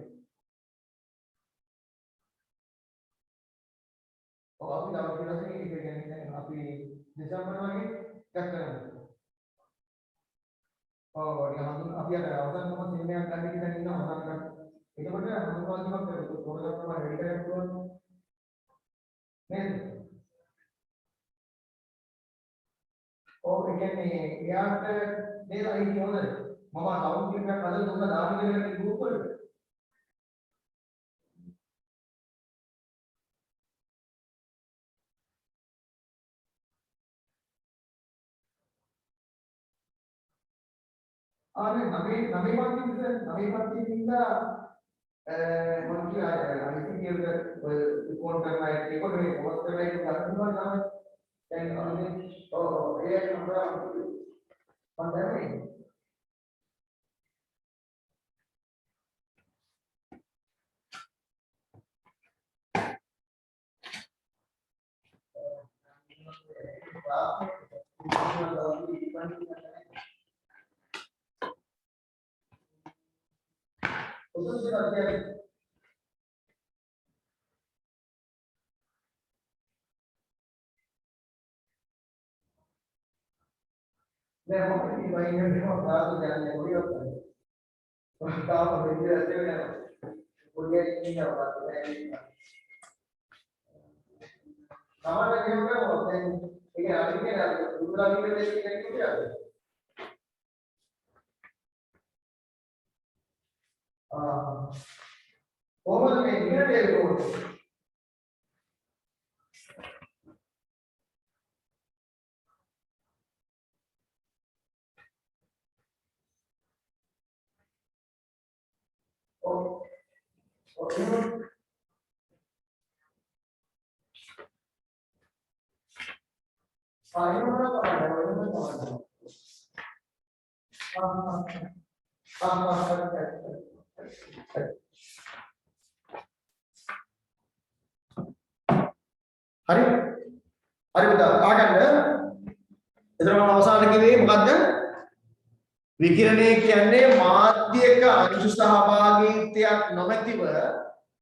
ඔව් අපි දවස් දෙකකින් එක කියන්නේ අපි දෙසැම්බර් වගේ එකක් කරමු. ඔව් අපි අර අවසන් මොකද සින්නයක් ගන්න කියලා ඉන්න අවසන් කරා. එතකොට අනුවාදයක් කරලා තෝරගන්න තමයි වැඩි කරයක් පුළුවන්. නේද? ඔව් ඒ කියන්නේ එයාට නේද අයිති හොඳද? මම ලවුන් එකක් අදලා දුන්න දාන්න කියලා ගෲප් වලට. අනේ නමේ පන්තිින්ද මම කියලා ICT වල රිපෝට් කරලා ඒකට මේ පොස්ට් කරලා ඒක ගන්නවා තමයි දැන් අනේ ඒ නම්බර මම දැන්නේ मैं अपनी भाई ने भी बात तो जानने को ही होता है तो काम में भी रहते हैं बोलिए नहीं है बात है हमारा क्या होता है ठीक है आगे क्या दूसरा भी लेके क्या क्या ओवर में मिनट है वो hari betul akan එතන මම අවසාන කිව්වේ මොකද්ද විකිරණය කියන්නේ මාධ්‍යක අංශු සහභාගීත්වයක් නොමැතිව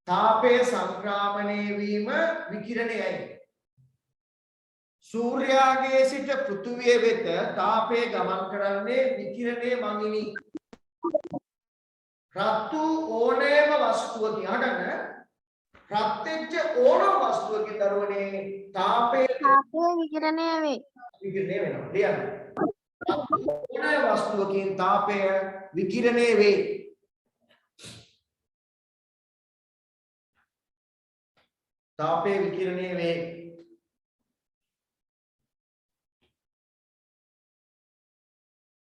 තාපය සංක්‍රමණය වීම විකිරණයයි සූර්යාගේ සිට පෘථුවිය වෙත තාපය ගමන් කරන්නේ විකිරණය මගිනි රතු ඕනෑම වස්තුවකින් අහගන්න රත්ත්‍ච්ච ඕනම වස්තුවකින් දරුවනේ තාපය
විකිරණය වේ.
විකිරණය වෙනවා. ලියන්න. ඕනෑ වස්තුවකින් තාපය විකිරණය වේ. තාපය විකිරණය වේ.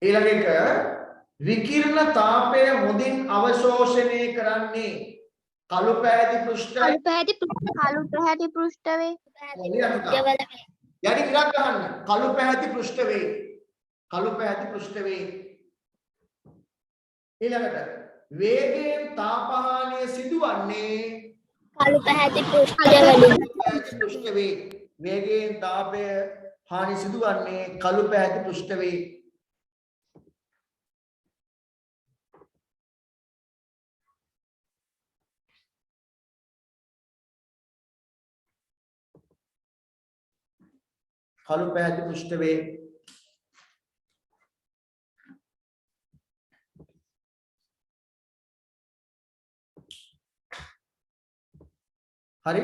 ඊළඟ එක විකිරණ තාපය හොඳින් අවශෝෂණය කරන්නේ කළු පැහැති පෘෂ්ඨ
කළු පැහැති පෘෂ්ඨ වේ.
යටි ඉරක් ගන්න කළු පැහැති පෘෂ්ඨ වේ. කළු පැහැති පෘෂ්ඨ වේ. ඊළඟට වේගයෙන් තාපහානිය සිදුවන්නේ
කළු පැහැති පෘෂ්ඨ
පෘෂ්ඨ වේ. වේගයෙන් තාපය හානි සිදුවන්නේ කළු පැහැති පෘෂ්ඨ වේ. කළු පැහැති පෘෂ්ඨ වේ. හරි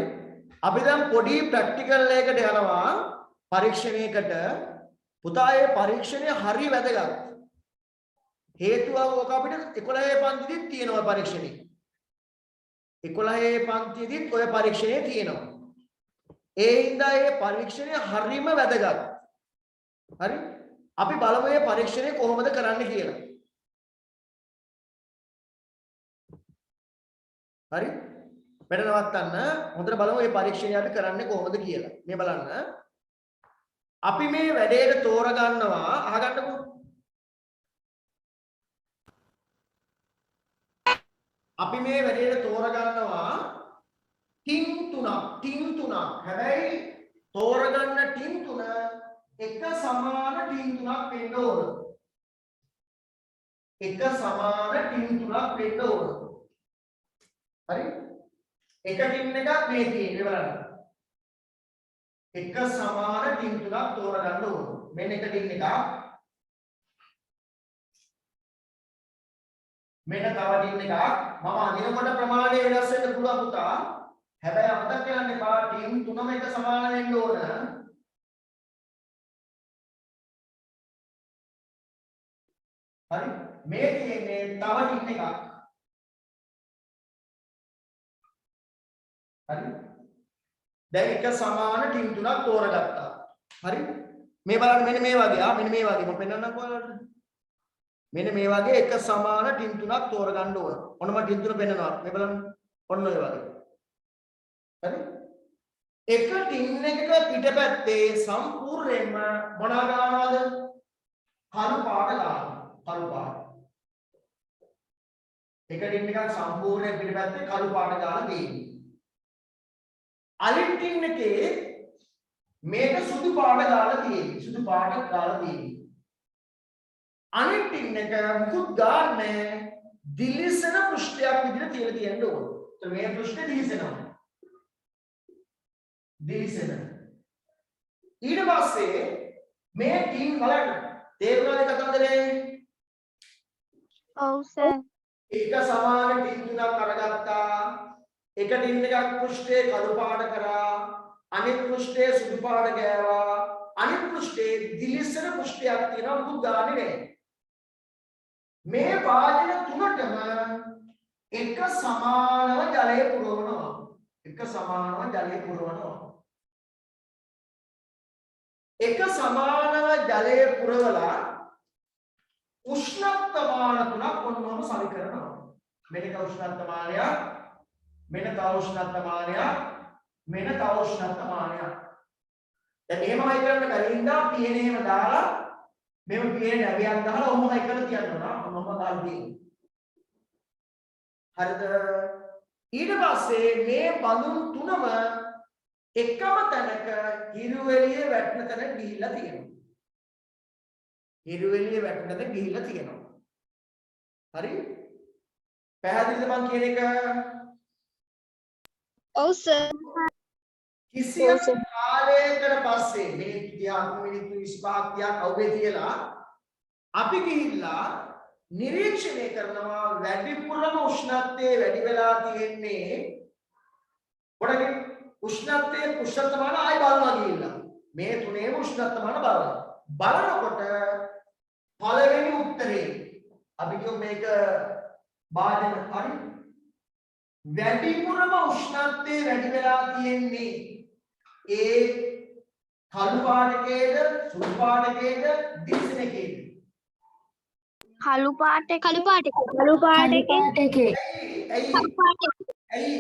අපි දැන් පොඩි ප්‍රැක්ටිකල් එකකට යනවා පරීක්ෂණයකට. පුතා ඒ පරීක්ෂණය හරි වැදගත්. හේතුව ඔක අපිට 11 පන්තිෙදිත් තියෙනවා පරීක්ෂණේ. 11 පන්තිෙදිත් ඔය පරීක්ෂණේ තියෙනවා. ඒ හින්දා මේ පරීක්ෂණය හරිම වැදගත්. හරි අපි බලමු මේ පරීක්ෂණය කොහොමද කරන්න කියලා. හරි වැඩ නවත්තන්න හොඳට බලමු මේ පරීක්ෂණය අපි කරන්නේ කොහොමද කියලා. මේ බලන්න. අපි මේ වැඩේට තෝරගන්නවා අහගන්නකෝ. අපි මේ වැඩේට තෝරගන්නවා ටින් තුනක්. හැබැයි තෝරගන්න ටින් තුන එක සමාන ටින් තුනක් වෙන්න ඕන. එක සමාන ටින් තුනක් වෙන්න ඕන. හරි එක ටින් එකක් මේ තියෙන්නේ බලන්න. එක සමාන ටින් තුනක් තෝරගන්න ඕන. මෙන්න එක ටින් එකක්. මෙන්න තව ටින් එකක්. මම අඳිනකොට ප්‍රමාණය වෙනස් වෙන්න පුළුවන් පුතා. හැබැයි අමතක කරන්න එපා ටින් තුනම එක සමාන වෙන්න ඕන. හරි මේ තියෙන්නේ තව ටින් එකක්. හරි දැන් එක සමාන ටින් තුනක් තෝරගත්තා. හරි මේ බලන්න මෙන්න මේ වගේ මෙන්න මේ වගේ මම පෙන්නන්නම්කෝ ඔයාලට. මෙන්න මේ වගේ එක සමාන ටින් තුනක් තෝරගන්න ඕන. ඔන්න මම ටින් තුන පෙන්නනවා. මේ බලන්න ඔන්න ඔය වගේ. හරි එක ටින් එකක පිටපැත්තේ සම්පූර්ණයෙන්ම මොනවා ගන්නවද? කළු පාට ගන්නවා. කළු පාට. එක ටින් එකක් සම්පූර්ණයෙන් පිටපැත්තේ කළු පාට ගන්න තියෙන්නේ. අනිත් ටින් එකේ මේක සුදු පාට දාලා තියෙන්නේ. සුදු පාට දාලා තියෙන්නේ. අනිත් ටින් එක මුකුත් ගන්නෑ. දිලිසෙන පෘෂ්ඨයක් විදිහට තියලා තියෙන්න ඕන. ඒත් මේ පෘෂ්ඨය දිලිසෙනවා. දිලිසෙන. ඊට පස්සේ මේ ටින් බලන්න. තේරුණාද කතන්දරේ?
ඔව් සර්.
එක සමාන ටින් තුනක් අරගත්තා. එක ටින් එකක් පෘෂ්ඨයේ කළු පාට කරා. අනිත් පෘෂ්ඨයේ සුදු පාට ගෑවා. අනිත් පෘෂ්ඨයේ දිලිසෙන පෘෂ්ඨයක් තියෙනවා මුකුත් ගානේ නැහැ. මේ වාදන තුනටම එක සමානව ජලය පුරවනවා. එක සමානව ජලය පුරවනවා. එක සමානව ජලය පුරවලා උෂ්ණත්වමාන තුනක් ඔන්නෝම සමීකරනවා. මෙන්න තව උෂ්ණත්වමානයක්, මෙන්න තව උෂ්ණත්වමානයක්, මෙන්න තව උෂ්ණත්වමානයක්. දැන් එහෙමයි කරන්න බැරිින්දා pN එහෙම දාලා මෙව pN නැවියක් දාලා ඔහොම එකල තියන්නවා. ඔහොම දාලා තියෙනවා. හරිද? ඊට පස්සේ මේ බඳුන් තුනම එකම තැනක හිරු එළිය වැටෙන තැන ගිහිල්ලා තියෙනවා. හිරු එළිය වැටෙන තැන ගිහිල්ලා තියෙනවා. හරි? පැහැදිලිද මං කියන එක?
ඔව් සර්.
කිසියම් කාලයකට පස්සේ මිනිත්තු 30ක් මිනිත්තු 25ක් 30ක් අවුවේ තියලා අපි ගිහිල්ලා නිරීක්ෂණය කරනවා වැඩිපුරම උෂ්ණත්වයේ වැඩි වෙලා තියෙන්නේ ගොඩකින් උෂ්ණත්වයේ උෂ්ණත්වමාන ආයි බලනවා කියලා මේ තුනේම උෂ්ණත්වමාන බලනවා බලනකොට අපි කියමු මේක භාජන හරි වැඩිපුරම උෂ්ණත්වයේ වැඩි වෙලා තියෙන්නේ ඒ කළු පාටකේද සුදු පාටකේද දිලිසෙන එකේද
කළු පාට එකේ
ඇයි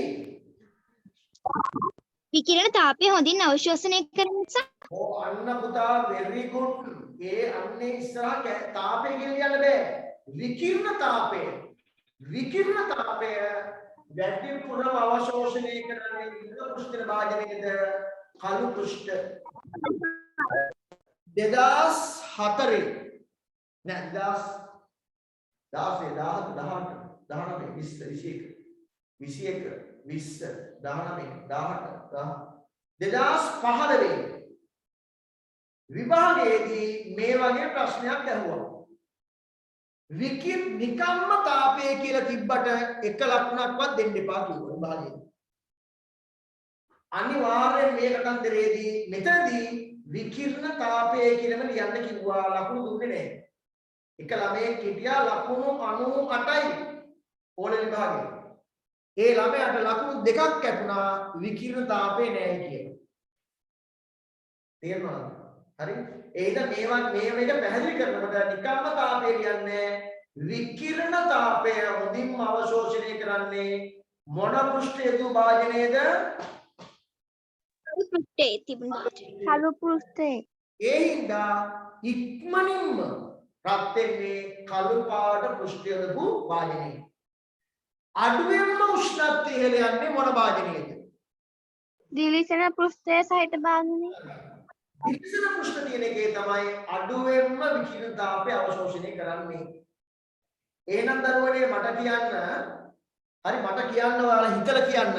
විකිරණ තාපය හොඳින් අවශෝෂණය කරන නිසා
ඕ අන්න පුතා very good ඒ අන්නේ ඉස්සරහ තාපය කියලා කියන්න බෑ විකිරණ තාපය වැඩිපුරම අවශෝෂණය කරන්නේ ඉන්ද්‍ර පෘෂ්ඨ භාජනයේද කළු පෘෂ්ඨ 2004 නෑ 2015 විභාගයේදී මේ වගේ ප්‍රශ්නයක් ඇහුවා. නිකම්ම තාපය කියලා තිබ්බට එක ලකුණක්වත් දෙන්න එපා කිව්වා විභාගයේදී. අනිවාර්යෙන් මේ කතන්දරයේදී මෙතනදී විකිරණ තාපය කියලාම ලියන්න කිව්වා ලකුණු දුන්නේ නැහැ. එක ළමයෙක් හිටියා ලකුණු 98යි ඕලෙ විභාගේ. ඒ ළමයාට ලකුණු දෙකක් කැපුණා විකිරණ තාපේ නැහැ කියලා. තේරුණාද? හරි? එහෙනම් මේ මේක පැහැදිලි කරනකොට නිකම්ම තාපේ කියන්නේ විකිරණ තාපය හොඳින්ම අවශෝෂණය කරන්නේ මොන පෘෂ්ඨයේද භාජනයේද?
පෘෂ්ඨයේ තිබුණාට. කළු පෘෂ්ඨයේ.
ඒ හින්දා ඉක්මනින්ම රත් වෙන්නේ කළු පාට පෘෂ්ඨයේදපු භාජනයේ. අඩුවෙන්ම උෂ්ණත්වය ඉහළ යන්නේ මොන භාජනයේද?
දිලිසෙන පෘෂ්ඨයේ සහිත භාජනයේ.
දිලිසෙන පෘෂ්ඨ තියෙන එකේ තමයි අඩුවෙන්ම විකිරණ තාපය අවශෝෂණය කරන්නේ. එහෙනම් දරුවනේ මට කියන්න ඔයාලා හිතලා කියන්න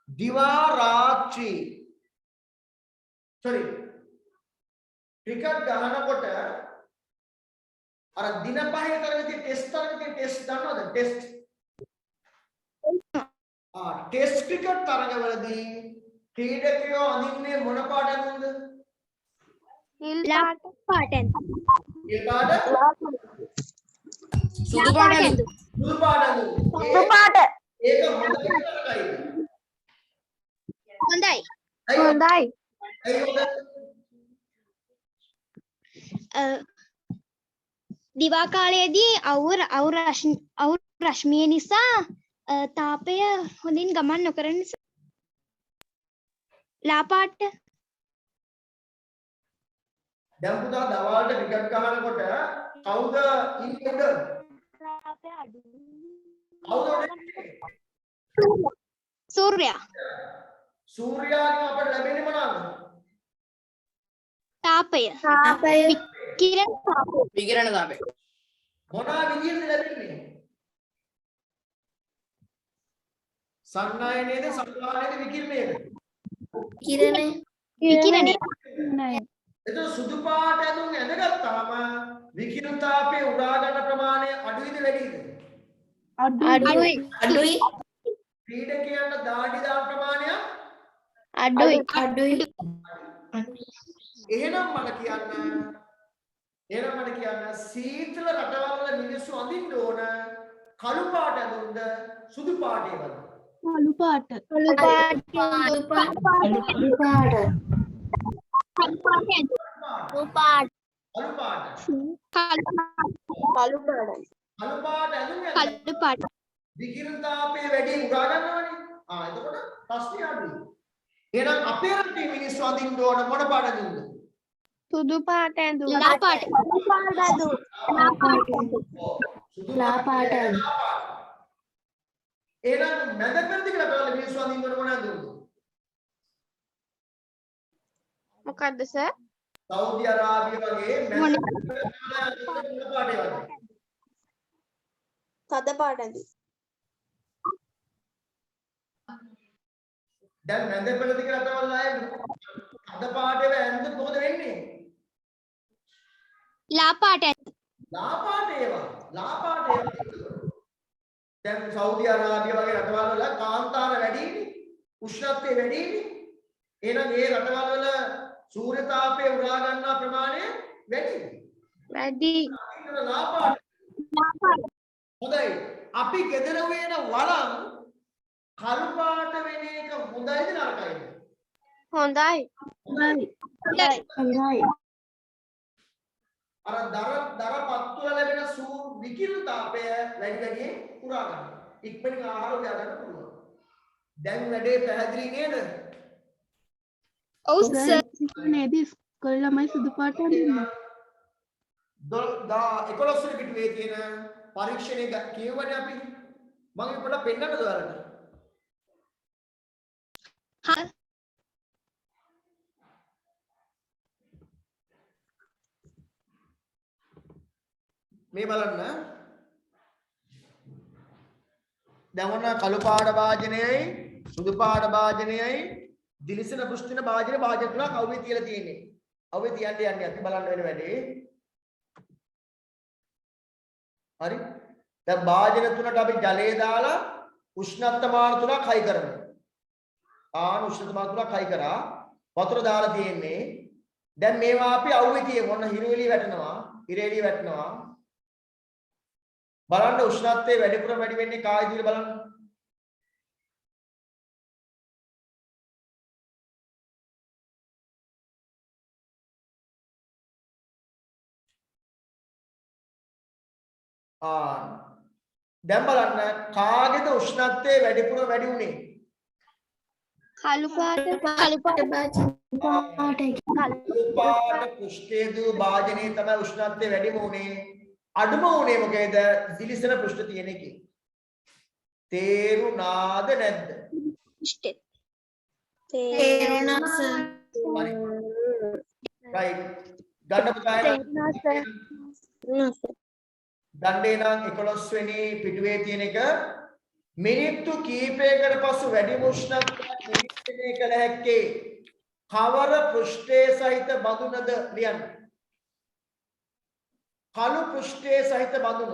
දිවා රාත්‍රී ක්‍රිකට් ගහනකොට අර දින පහේ තරගයේ ටෙස්ට් දන්නවද ටෙස්ට් ටෙස්ට් ක්‍රිකට් තරගවලදී ක්‍රීඩකයෝ අඳින්නේ මොන පාට ඇඳුම්ද?
නිල් පාට ඇඳුම්.
නිල් පාට
සුදු පාට ඇඳුම්.
සුදු පාට ඇඳුම්.
සුදු පාට.
ඒක හොඳට තරගයිද?
හොඳයි. දිවා කාලයේදී අවුර රශ්මිය නිසා තාපය හොඳින් ගමන් නොකරන නිසා ලා පාට.
දැන් පුතා දවල්ට ක්‍රිකට් ගහනකොට කවුද ඉන්නේ උඩ?
තාපය අඩු.
කවුද උඩ?
සූර්යයා.
සූර්යාගෙන් අපට ලැබෙන්නේ මොනවාද?
තාපය. විකිරණ තාපය.
මොනවා විදිහටද ලැබෙන්නේ? සන්නායනයේද සංවාහනයේද විකිරණයේද?
විකිරණය.
එතකොට සුදු පාට ඇඳුම් ඇඳගත්තාම විකිරණ තාපය උරා ගන්න ප්‍රමාණය අඩුයිද වැඩිද?
අඩුයි.
ක්‍රීඩකයන්ට දාඩි දාන ප්‍රමාණය
අඩුයි.
එහෙනම් මට කියන්න සීතල රටවල් වල මිනිස්සු අඳින්න ඕන කළු පාට ඇඳුම්ද සුදු පාට ඒවද?
කළු පාට.
කළු පාට.
විකිරණ තාපය වැඩි උරා ගන්නවනේ. එතකොට ප්‍රශ්නේ අඩුයි. එහෙනම් අපේ රටේ මිනිස්සු අඳින්න ඕන මොන පාට ඇඳුම්ද?
සුදු පාට ඇඳුම්.
ලා පාට.
ලා පාට.
එහෙනම් මැද පෙරදිග රටවල මිනිස්සු අඳින්න ඕන මොන ඇඳුම්ද?
මොකද්ද සර්?
සෞදි අරාබිය වගේ මැද පාට ඒවද?
තද පාට ඇඳුම්.
දැන් මැද පෙරදිග රටවල් අය අද පාටේ ඇඳුම් මොකද වෙන්නේ?
ලා පාට ඇඳුම්.
ලා පාට ඒවා. දැන් සෞදි අරාබිය වගේ රටවල් වල කාන්තාර වැඩිනේ. උෂ්ණත්වය වැඩිනේ. එහෙනම් ඒ රටවල් වල සූර්ය තාපය උරා ගන්නා ප්‍රමාණය වැඩිද?
වැඩි.
ලා පාට. හොඳයි. අපි ගෙදර වෙන වළං කළු පාට වෙන එක හොඳයිද නරකයිද?
හොඳයි.
හොඳයි.
අර දර පත්තුල ලැබෙන විකිරණ තාපය වැඩි වැඩියෙන් පුරා ගන්න. ඉක්මනින් ආහාර උයා ගන්න පුළුවන්. දැන් වැඩේ පැහැදිලි නේද?
ඔව් සර්.
නේද ඉස්කෝලේ ළමයි සුදු පාට අඳින්නේ.
11 වෙනි පිටුවේ තියෙන පරීක්ෂණය කියවනේ අපි. මම ඒක පොඩ්ඩක් පෙන්නන්නද ඔයාලට?
හරි.
මේ බලන්න. දැන් ඔන්න කළු පාට භාජනයයි සුදු පාට භාජනයයි දිලිසෙන පෘෂ්ඨින භාජන තුනක් අවුවේ තියලා තියෙන්නේ. අවුවේ තියන්නේ අපි බලන්න වෙන වැඩේ. හරි. දැන් භාජන තුනට අපි ජලය දාලා උෂ්ණත්වමාන තුනක් හයි කරමු. උෂ්ණත්වමාන තුනක් හයි කරා වතුර දාලා තියෙන්නේ. දැන් මේවා අපි අවුවේ තියමු. ඔන්න හිරු එළිය වැටෙනවා. හිර එළිය වැටෙනවා. බලන්න උෂ්ණත්වයේ වැඩිපුර වැඩි වෙන්නේ කායිද කියලා බලන්න. දැන් බලන්න කාගේද උෂ්ණත්වයේ වැඩිපුර වැඩි උනේ?
කළු පාට
පෘෂ්ඨයේ දු භාජනයේ තමයි උෂ්ණත්වයේ වැඩිම උනේ. අඩුම උනේ මොකේද? දිලිසෙන පෘෂ්ඨ තියෙන එකේ. තේරුණාද නැද්ද?
තේරුණා සර්.
right ගන්න පුතායන දණ්ඩේ නම් 11 වෙනි පිටුවේ තියෙන එක මිනිත්තු කිහිපයකට පසු වැඩි උෂ්ණත්වයක් නිරීක්ෂණය කළ හැක්කේ කවර පෘෂ්ඨයේ සහිත බඳුනද ලියන්න. කළු පෘෂ්ඨයේ සහිත බඳුන.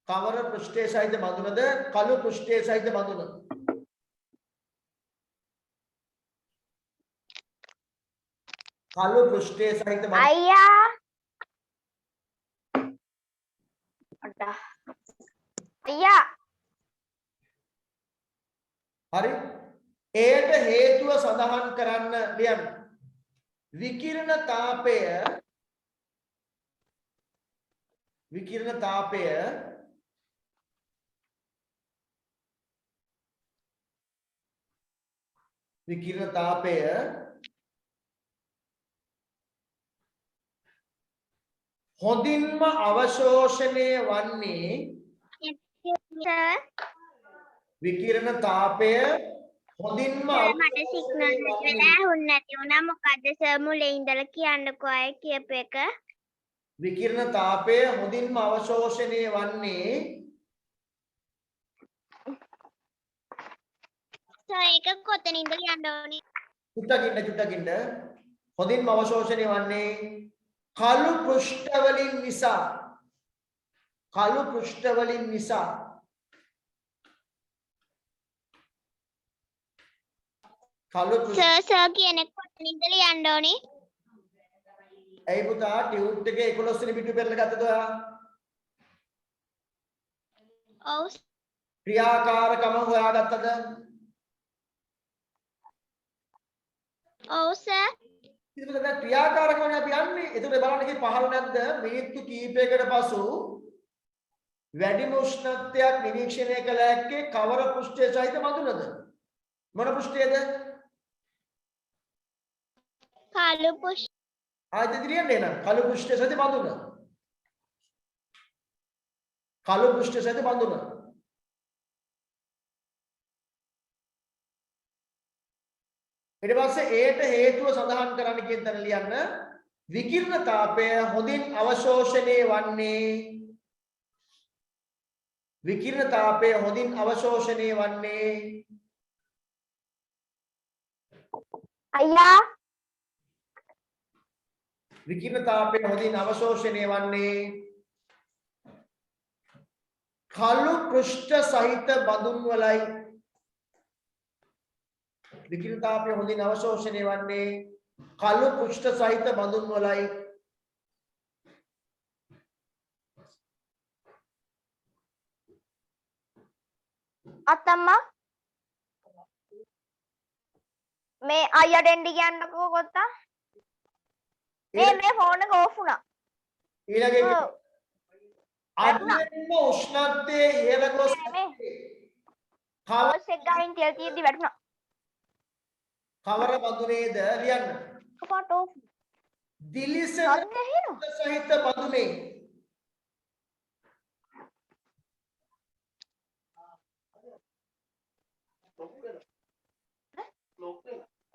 කවර පෘෂ්ඨයේ සහිත බඳුනද? කළු පෘෂ්ඨයේ සහිත බඳුන. කළු පෘෂ්ඨයේ සහිත බඳුන.
අයියා. අයියා.
හරි. ඒට හේතුව සඳහන් කරන්න ලියන්න. විකිරණ තාපය හොඳින්ම අවශෝෂණය වන්නේ විකිරණ තාපය හොඳින්ම
මට සිග්නල් වෙලා හුන් නැති වුණා. මොකද්ද සර් මුලින් ඉඳලා කියන්නකෝ අය කියපු එක.
විකිරණ තාපය හොඳින්ම අවශෝෂණය වන්නේ
සර් ඒක කොතනින්ද කියන්න ඕනේ?
චුට්ටකින්ද හොඳින්ම අවශෝෂණය වන්නේ කළු පෘෂ්ඨවලින් නිසා. කළු පෘෂ්ඨවලින් නිසා.
සර් කියන්නේ කොතනින්ද ලියන්න ඕනේ?
ඇයි පුතා ටියුට් එකේ 11 වෙනි පිටුව පෙරලා ගත්තද ඔයා?
ඔව්.
ක්‍රියාකාරකම හොයාගත්තද?
ඔව් සර්.
ඉතින් දැන් ක්‍රියාකාරකමනේ අපි යන්නේ. ඒකට බලන්න කි පහළ නැද්ද? මිනිත්තු කිහිපයකට පසු වැඩිම උෂ්ණත්වයක් නිරීක්ෂණය කළ හැක්කේ කවර පෘෂ්ඨයේ සහිත බඳුනද? මොන පෘෂ්ඨයේද?
කළු පෘෂ්ඨ.
ආයෙත් දිරියන්නේ නේද? කළු පෘෂ්ඨයේ සහිත බඳුන. කළු පෘෂ්ඨයේ සහිත බඳුන. ඊට පස්සේ ඒට හේතුව සඳහන් කරන්න කියන තැන ලියන්න විකිරණ තාපය හොඳින් අවශෝෂණය වන්නේ
අයියා.
විකිරණ තාපය හොඳින් අවශෝෂණය වන්නේ කළු පෘෂ්ඨ සහිත බඳුන් වලයි. විකිරණ තාපය හොඳින් අවශෝෂණය වන්නේ කළු පෘෂ්ඨ සහිත බඳුන් වලයි.
අත්තම්මා මේ අයියට එන්න කියන්නකෝ කොත්තා මේ ෆෝන් එක ඕෆ් වුණා
ඊළඟ
ඔව්.
අඩුවෙන්ම උෂ්ණත්වයේ ඉහළ ගොස්
ටෝස් එක ගහින් තෙල් තියෙද්දි වැටුණා
කවර බඳුනේද ලියන්න.
කපාට ඕෆ්
දිලිසෙන
හරිනේ හිනවා
සහිත බඳුනේ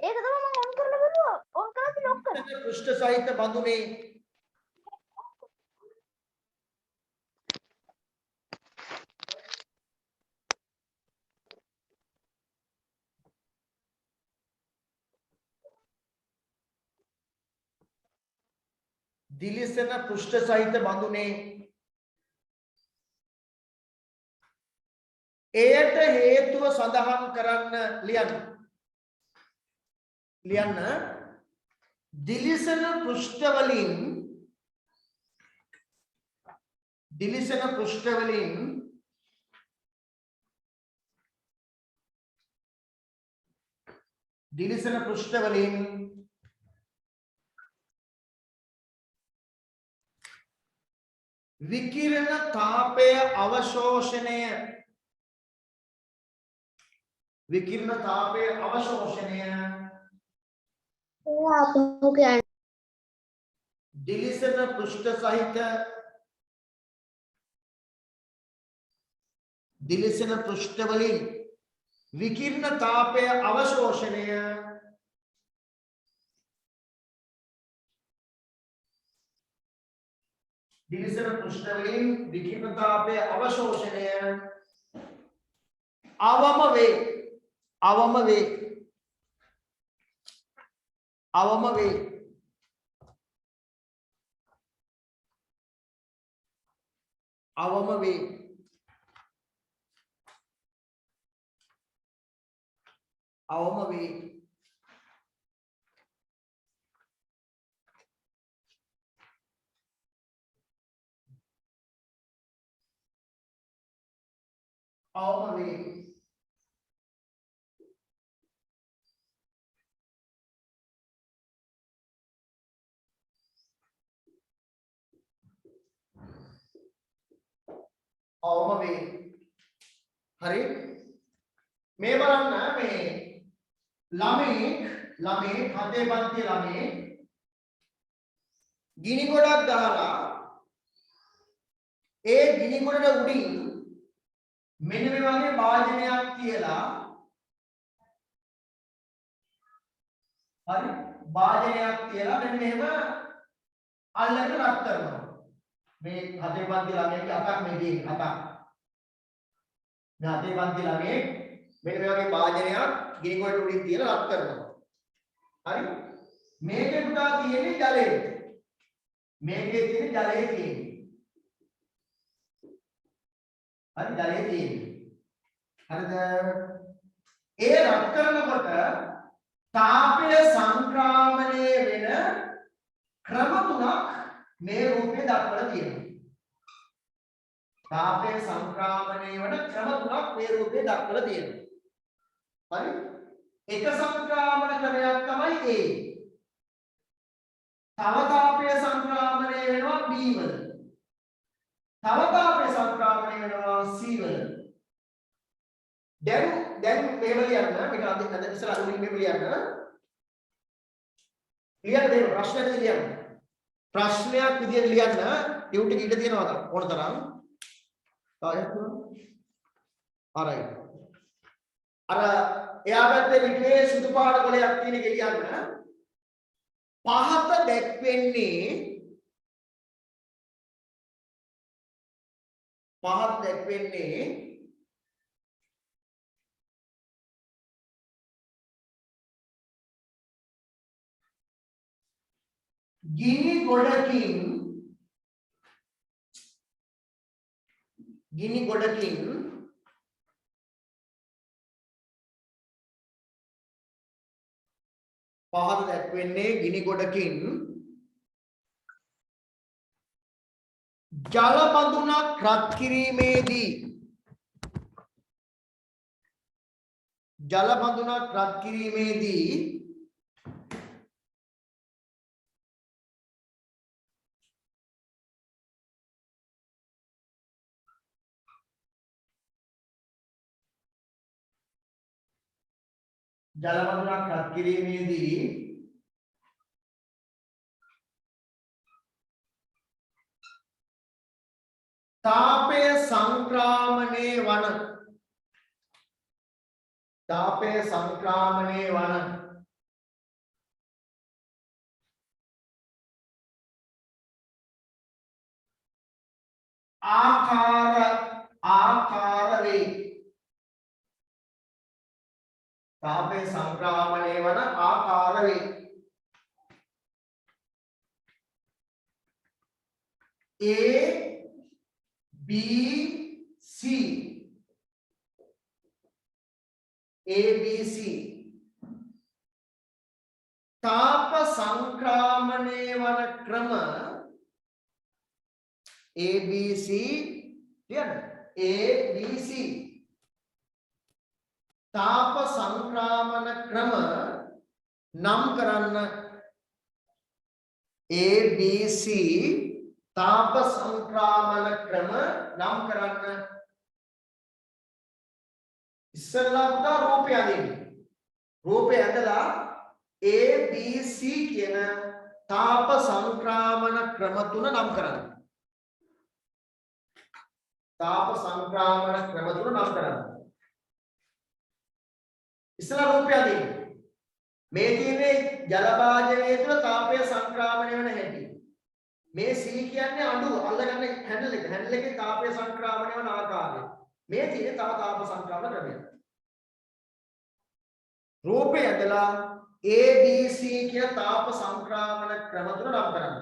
ඒක තමයි මම ඔන් කරලා බලුවා ඔන් කරලා ලොක් කරා
පෘෂ්ඨ සහිත බඳුනේ දිලිසෙන පෘෂ්ඨ සහිත බඳුනේ එයට හේතුව සඳහන් කරන්න ලියන්න. ලියන්න දිලිසෙන පෘෂ්ඨ වලින් දිලිසෙන පෘෂ්ඨ වලින් දිලිසෙන පෘෂ්ඨ වලින් විකිරණ තාපය අවශෝෂණය විකිරණ තාපය අවශෝෂණය දිලිසෙන පෘෂ්ඨ සහිත දිලිසෙන පෘෂ්ඨ වලින් විකිරණ තාපය අවශෝෂණය දිලිසෙන පෘෂ්ඨ වලින් විකිරණ තාපය අවශෝෂණය අවම වේ අවම වේ අවම වේ අවම වේ අවම වේ අවම වේ අවම වේ හරි මේ බලන්න මේ ළමේ හතේ පන්ති ළමේ ගිනි ගොඩක් ගහලා ඒ ගිනි ගොඩට උඩින් මෙන්න මේ වගේ වාදනයක් කියලා හරි වාදනයක් කියලා මෙන්න මෙහෙම අල්ලගෙන රත් කරනවා මේ හතේ පන්ති ළමයාගේ අතක් මේ තියෙන අතක් මේ හතේ පන්ති ළමයේ මෙන්න මේ වගේ වාදනයක් ගිනි ගොඩට උඩින් තියලා රත් කරනවා හරි මේකේ පුතා තියෙන්නේ ජලය මේකේ තියෙන ජලය තියෙන්නේ හරි ජලය තියෙන්නේ හරිද ඒ රත් කරනකොට තාපය සංක්‍රමණය වෙන ක්‍රම තුනක් මේ රූපේ දක්වලා තියෙනවා තාපය සංක්‍රමණය වෙන ක්‍රම තුනක් මේ රූපේ දක්වලා තියෙනවා හරි එක සංක්‍රමණ ක්‍රමයක් තමයි A තව තාපය සංක්‍රමණය වෙනවා B වල තව තාපය සංක්‍රමණය වෙනවා C වල දැන් මෙහෙම ලියන්න මේක අද ඉස්සර අලුතින් මෙහෙම ලියන්න දෙන්න ප්‍රශ්නයක් ලියන්න ප්‍රශ්නයක් විදියට ලියන්න ටියුට් එක ඊට තියෙනවද ඕන තරම් තායක් හරි අර එයා පැත්තේ විකේ සුදු පාට කොලයක් තියෙන එක ලියන්න පහත දැක්වෙන්නේ ගිනි ගොඩකින් පහත දැක්වෙන්නේ ගිනි ගොඩකින් ජල බඳුනක් රත් කිරීමේදී ජල බඳුනක් රත් කිරීමේදී තාපය සංක්‍රාමණය වන ආකාර වේ. තාපය සංක්‍රාමණය වන ආකාර වේ. A B C ABC තාප සංක්‍රාමණය වන ක්‍රම ABC කියන ABC තාප සංක්‍රාමන ක්‍රම නම් කරන්න. ABC තාප සංක්‍රාමන ක්‍රම නම් කරන්න. ඉස්සෙල්ලා පුතා රූපය අඳින්න. රූපය ඇඳලා ABC කියන තාප සංක්‍රාමන ක්‍රම තුන නම් කරන්න. තාප සංක්‍රාමන ක්‍රම තුන නම් කරන්න. ඉස්සෙල්ලා රූපය අඳින්න. මේ තියෙන්නේ ජල භාජනයේ තුල තාපය සංක්‍රාමණය වෙන හැටි. මේ C කියන්නේ අඩුව අල්ලගන්න හැන්ඩල් එක. හැන්ඩල් එකේ තාපය සංක්‍රාමණය වෙන ආකාරය. මේ තියෙන්නේ තව තාප සංක්‍රාමන ක්‍රමයක්. රූපය ඇදලා ABC කියන තාප සංක්‍රාමන ක්‍රම තුන නම් කරන්න.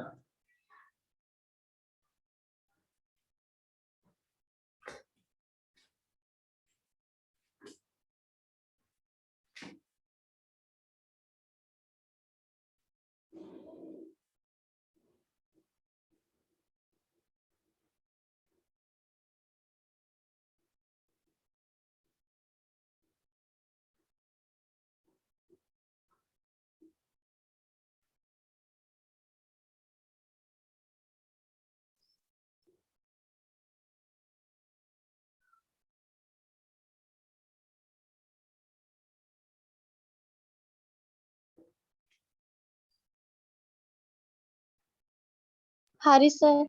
හරි සර්.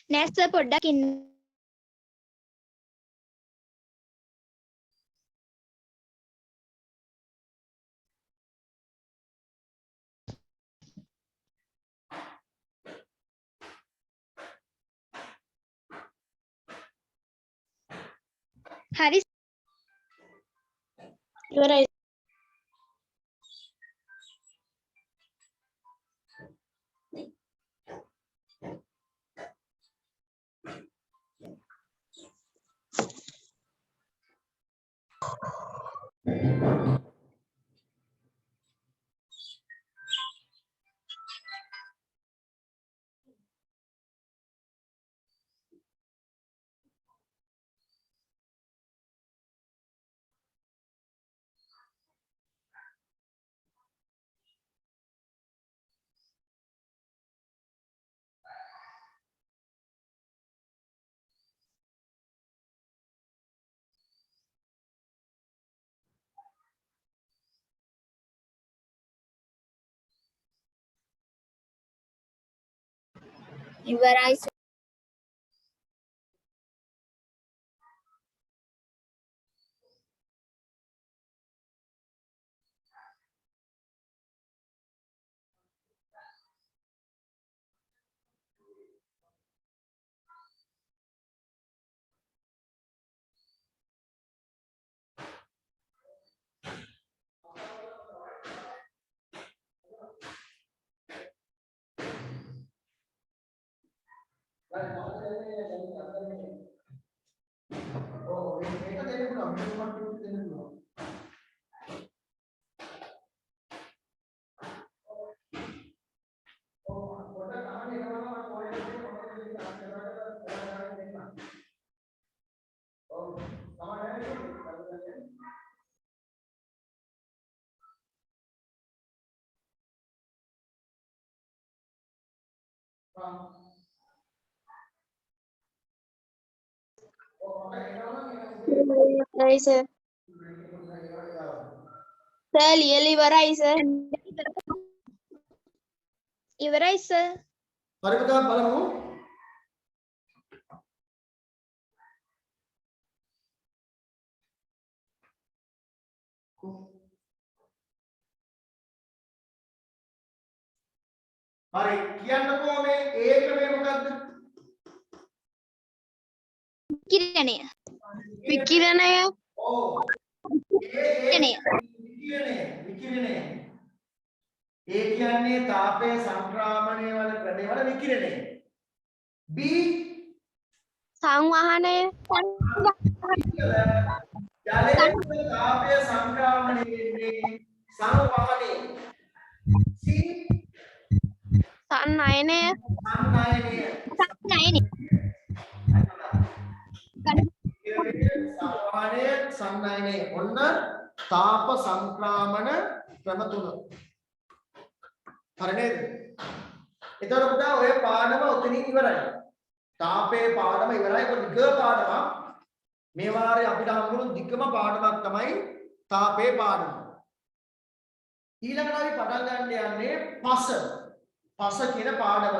නෑ සර් පොඩ්ඩක් ඉන්න. හරි ඉවරයි. ඉවරයි සර්.
ඉවරයි සර්. සර් ලියලා ඉවරයි සර්.
ඉවරයි සර්.
හරි පුතා බලමු. හරි කියන්නකෝ මේ ඒකමේ මොකද්ද?
කිරණය.
විකිරණය.
ඔව්.
විකිරණය.
විකිරණය. ඒ කියන්නේ තාපය සංක්‍රමණය වල ක්‍රමය වල විකිරණය. B
සංවහනය.
ජලයේ තාපය සංක්‍රමණය වෙන්නේ සංවහනය. C
සන්නයනය.
සංනයනය.
සංනයනය.
සංවහනය සංනයනය. ඔන්න තාප සංක්‍රමණ ක්‍රම තුන. හරි නේද? එතකොට පුතා ඔය පාඩම ඔතනින් ඉවරයි. තාපේ පාඩම ඉවරයි. ඒක දිග පාඩමක්. මේ වාරේ අපිට හම්බුණු දිගම පාඩමක් තමයි තාපේ පාඩම. ඊළඟට අපි පටන් ගන්න යන්නේ පස. පස කියන පාඩම.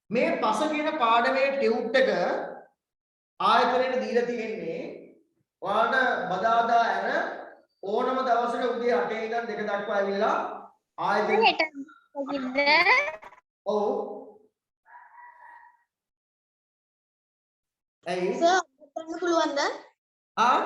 මේ පස කියන පාඩමේ ටියුට් එක ආයතනයේ දීලා තියෙන්නේ ඔයාලට බදාදා ඇර ඕනම දවසක උදේ 8 ඉඳන් 2 දක්වා ඇවිල්ලා ආයතනයේ ඔව් ඇයි
සර් අපිට පුළුවන්ද?
ආ